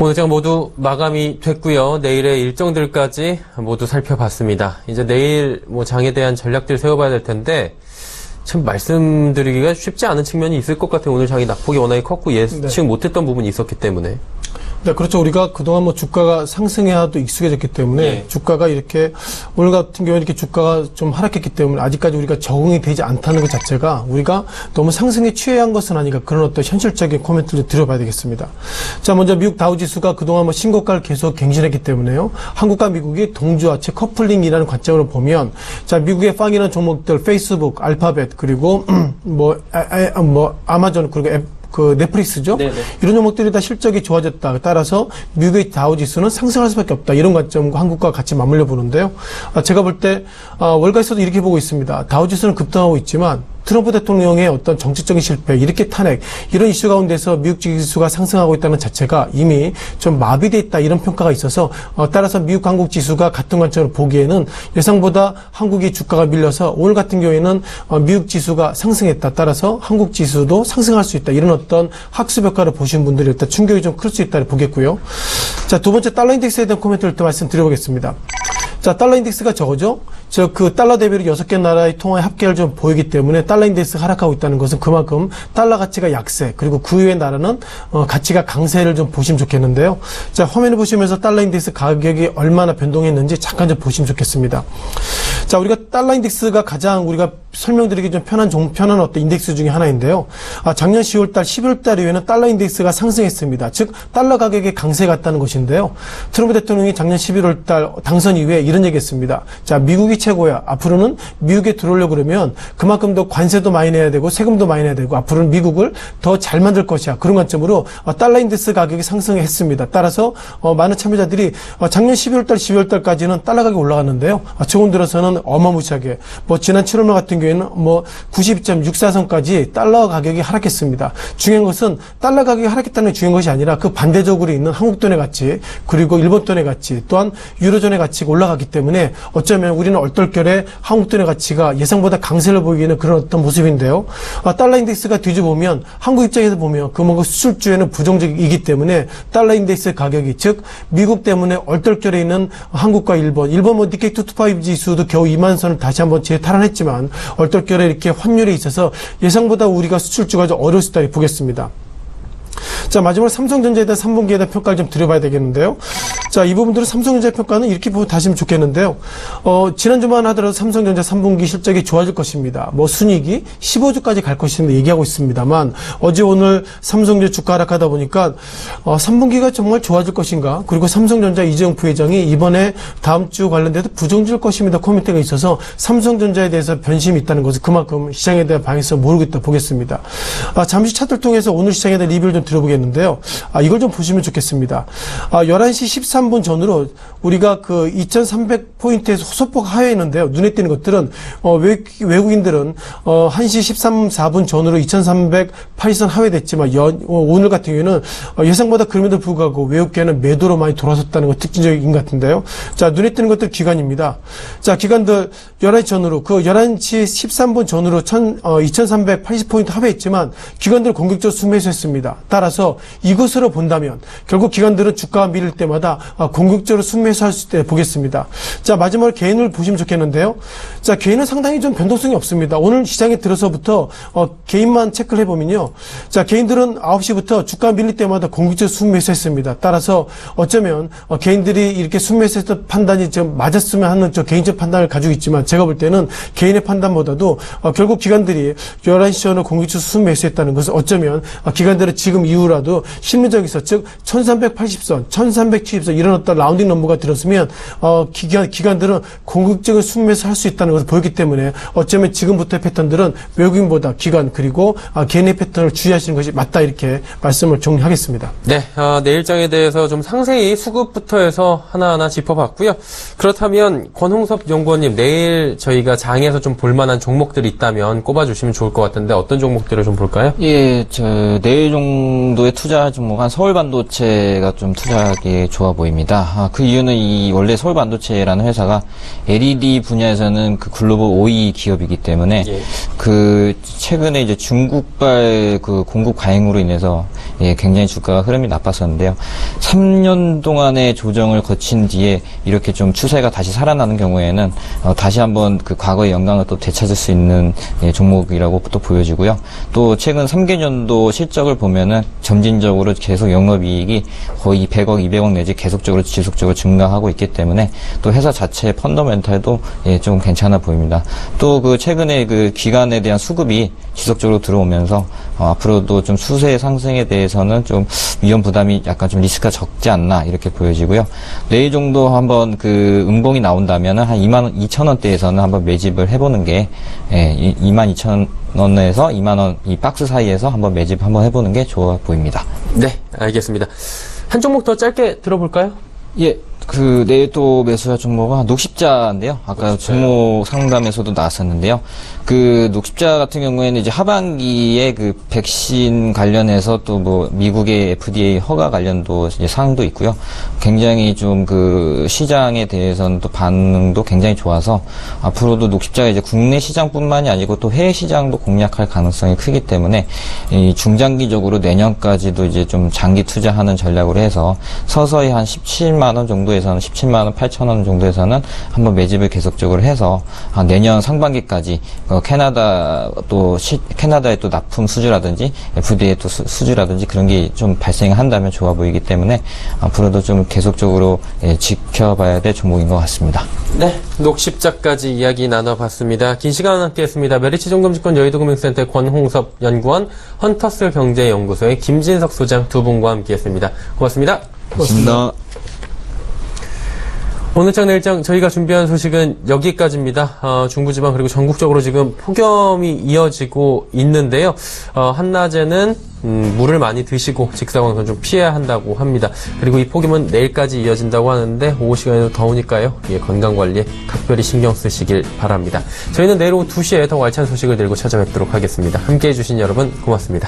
오늘 장 모두 마감이 됐고요. 내일의 일정들까지 모두 살펴봤습니다. 이제 내일 장에 대한 전략들 세워봐야 될 텐데 참 말씀드리기가 쉽지 않은 측면이 있을 것 같아요. 오늘 장이 낙폭이 워낙에 컸고 예측 못했던 부분이 있었기 때문에. 네, 그렇죠. 우리가 그동안 주가가 상승해야도 익숙해졌기 때문에 주가가 이렇게 오늘 같은 경우에 이렇게 주가가 좀 하락했기 때문에 아직까지 우리가 적응이 되지 않다는 것 자체가 우리가 너무 상승에 취해한 것은 아닌가 그런 어떤 현실적인 코멘트를 드려봐야 되겠습니다. 자, 먼저 미국 다우지수가 그동안 신고가를 계속 갱신했기 때문에요. 한국과 미국이 동조화, 즉 커플링이라는 관점으로 보면 자, 미국의 빵이라는 종목들 페이스북, 알파벳 그리고 아마존 그리고 넷플릭스죠. 네네. 이런 종목들이 다 실적이 좋아졌다. 따라서 미국의 다우지수는 상승할 수밖에 없다. 이런 관점과 한국과 같이 맞물려 보는데요. 제가 볼 때 월가에서도 이렇게 보고 있습니다. 다우지수는 급등하고 있지만 트럼프 대통령의 어떤 정치적인 실패, 이렇게 탄핵, 이런 이슈 가운데서 미국 지수가 상승하고 있다는 자체가 이미 좀 마비되어 있다, 이런 평가가 있어서, 따라서 미국 한국 지수가 같은 관점으로 보기에는 예상보다 한국이 주가가 밀려서 오늘 같은 경우에는 미국 지수가 상승했다. 따라서 한국 지수도 상승할 수 있다. 이런 어떤 학습 효과를 보신 분들이 일단 충격이 좀 클 수 있다고 보겠고요. 자, 두 번째 달러 인덱스에 대한 코멘트를 또 말씀드려보겠습니다. 자, 달러 인덱스가 저거죠? 달러 대비로 6개 나라의 통화의 합계를 좀 보이기 때문에 달러 인덱스가 하락하고 있다는 것은 그만큼 달러 가치가 약세, 그리고 그 외의 나라는 가치가 강세를 좀 보시면 좋겠는데요. 자, 화면을 보시면서 달러 인덱스 가격이 얼마나 변동했는지 잠깐 좀 보시면 좋겠습니다. 자, 우리가 달러 인덱스가 가장 우리가 설명드리기 좀 편한 어떤 인덱스 중에 하나인데요. 작년 10월달, 11월달 이후에는 달러 인덱스가 상승했습니다. 즉, 달러 가격의 강세가 갔다는 것인데요. 트럼프 대통령이 작년 11월달 당선 이후에 이런 얘기했습니다. 자, 미국이 최고야. 앞으로는 미국에 들어오려고 그러면 그만큼 더 관세도 많이 내야 되고 세금도 많이 내야 되고 앞으로는 미국을 더 잘 만들 것이야. 그런 관점으로 달러 인덱스 가격이 상승했습니다. 따라서 많은 참여자들이 작년 11월달, 12월달까지는 달러 가격이 올라갔는데요. 최근 들어서는 어마무시하게 지난 7월말 같은 경우에는 92.64선까지 달러 가격이 하락했습니다. 중요한 것은 달러 가격이 하락했다는 게 중요한 것이 아니라 그 반대적으로 있는 한국 돈의 가치, 그리고 일본 돈의 가치, 또한 유로존의 가치가 올라갔기 때문에 어쩌면 우리는 얼떨결에 한국 돈의 가치가 예상보다 강세를 보이기는 그런 어떤 모습인데요. 달러 인덱스가 뒤져보면 한국 입장에서 보면 그만큼 수출주에는 부정적이기 때문에 달러 인덱스 가격이, 즉 미국 때문에 얼떨결에 있는 한국과 일본 니케이 225 지수도 겨우 2만 선을 다시 한번 재탈환했지만 얼떨결에 이렇게 환율에 있어서 예상보다 우리가 수출주가 좀 어려울 수 있다고 보겠습니다. 자, 마지막으로 삼성전자에 대한 3분기에 대한 평가를 좀 드려봐야 되겠는데요. 자, 이 부분들은 삼성전자 평가는 이렇게 보고 다시면 좋겠는데요. 지난주만 하더라도 삼성전자 3분기 실적이 좋아질 것입니다. 순이익이 15조까지 갈 것인데 얘기하고 있습니다만, 어제 오늘 삼성전자 주가 하락하다 보니까 3분기가 정말 좋아질 것인가? 그리고 삼성전자 이재용 부회장이 이번에 다음 주 관련돼서 부정질 것입니다 코멘트가 있어서 삼성전자에 대해서 변심이 있다는 것은 그만큼 시장에 대한 방향성을 모르고 있다 보겠습니다. 잠시 차트를 통해서 오늘 시장에 대한 리뷰를 좀 들어보겠는데요. 이걸 좀 보시면 좋겠습니다. 11시 13분 전으로 우리가 2300포인트에서 소폭 하회에 있는데요. 눈에 띄는 것들은 외국인들은 1시 4분 전으로 2380선 하회됐지만 오늘 같은 경우에는 예상보다 그럼에도 불구하고 외국계는 매도로 많이 돌아섰다는 것 특징적인 것 같은데요. 자, 눈에 띄는 것들 기관입니다. 자, 기관들 11시 전으로 11시 13분 전으로 2380포인트 하회했지만 기관들 공격적으로 순매수했습니다. 따라서 이것으로 본다면 결국 기관들은 주가가 밀릴 때마다 공격적으로 순매수할 수 있게 보겠습니다. 자, 마지막으로 개인을 보시면 좋겠는데요. 자, 개인은 상당히 좀 변동성이 없습니다. 오늘 시장에 들어서부터 개인만 체크를 해보면요. 자, 개인들은 9시부터 주가가 밀릴 때마다 공격적으로 순매수했습니다. 따라서 어쩌면 개인들이 이렇게 순매수했던 판단이 좀 맞았으면 하는 개인적 판단을 가지고 있지만 제가 볼 때는 개인의 판단보다도 결국 기관들이 11시 전에 공격적으로 순매수했다는 것은 어쩌면 기관들은 지금 이후라도 심리적에서 즉 1380선, 1370선 이런 어떤 라운딩 넘버가 들었으면 기관들은 공격적인 순매수 할 수 있다는 것을 보였기 때문에 어쩌면 지금부터의 패턴들은 외국인보다 기관 그리고 개인의 패턴을 주의하시는 것이 맞다 이렇게 말씀을 정리하겠습니다. 네, 내일장에 대해서 좀 상세히 수급부터 해서 하나하나 짚어봤고요. 그렇다면 권홍섭 연구원님 내일 저희가 장에서 좀 볼만한 종목들이 있다면 꼽아주시면 좋을 것 같은데 어떤 종목들을 좀 볼까요? 예, 내일 정도의 투자 종목은 서울반도체가 좀 투자하기 좋아 보입니다. 그 이유는 원래 서울반도체라는 회사가 LED 분야에서는 글로벌 5위 기업이기 때문에 최근에 이제 중국발 공급 과잉으로 인해서 굉장히 주가가 흐름이 나빴었는데요. 3년 동안의 조정을 거친 뒤에 이렇게 좀 추세가 다시 살아나는 경우에는 다시 한번 그 과거의 영광을 또 되찾을 수 있는 종목이라고 또 보여지고요. 또 최근 3개년도 실적을 보면은 점진적으로 계속 영업이익이 거의 100억, 200억 내지 계속적으로 지속적으로 증가하고 있기 때문에 또 회사 자체의 펀더멘탈도 좀 괜찮아 보입니다. 또 그 최근에 그 기관에 대한 수급이 지속적으로 들어오면서 앞으로도 좀 추세 상승에 대해서는 좀 위험 부담이 약간 좀 리스크가 적지 않나 이렇게 보여지고요. 내일 정도 한번 그 음봉이 나온다면은 한 22,000원대에서는 한번 매집을 해보는 게 22,000원에서 2만원 이 박스 사이에서 한번 매집 한번 해보는 게 좋아 보입니다. 네, 알겠습니다. 한 종목 더 짧게 들어볼까요? 예. 그 내일 또 매수할 종목은 녹십자인데요. 아까 종목 상담에서도 나왔었는데요. 그 녹십자 같은 경우에는 이제 하반기에 그 백신 관련해서 또 뭐 미국의 FDA 허가 관련도 이제 사항도 있고요. 굉장히 좀 그 시장에 대해서는 또 반응도 굉장히 좋아서 앞으로도 녹십자가 이제 국내 시장뿐만이 아니고 또 해외 시장도 공략할 가능성이 크기 때문에 이 중장기적으로 내년까지도 이제 좀 장기 투자하는 전략으로 해서 서서히 한 17만 원 정도에서는 17만 원 8천 원 정도에서는 한번 매집을 계속적으로 해서 내년 상반기까지 캐나다의 또 납품 수주라든지 FDA 또 수주라든지 그런 게 좀 발생한다면 좋아 보이기 때문에 앞으로도 좀 계속적으로 지켜봐야 될 종목인 것 같습니다. 네, 녹십자까지 이야기 나눠봤습니다. 긴 시간 함께했습니다. 메리츠 종금증권 여의도금융센터의 권홍섭 연구원, 헌터스 경제연구소의 김진석 소장 두 분과 함께했습니다. 고맙습니다. 고맙습니다. 오늘장 내일장 저희가 준비한 소식은 여기까지입니다. 중부지방 그리고 전국적으로 지금 폭염이 이어지고 있는데요. 한낮에는 물을 많이 드시고 직사광선 좀 피해야 한다고 합니다. 그리고 이 폭염은 내일까지 이어진다고 하는데 오후 시간에도 더우니까요. 건강관리에 각별히 신경 쓰시길 바랍니다. 저희는 내일 오후 2시에 더 알찬 소식을 들고 찾아뵙도록 하겠습니다. 함께해 주신 여러분 고맙습니다.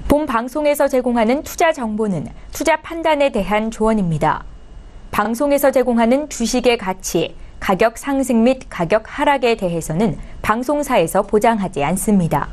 본 방송에서 제공하는 투자 정보는 투자 판단에 대한 조언입니다. 방송에서 제공하는 주식의 가치, 가격 상승 및 가격 하락에 대해서는 방송사에서 보장하지 않습니다.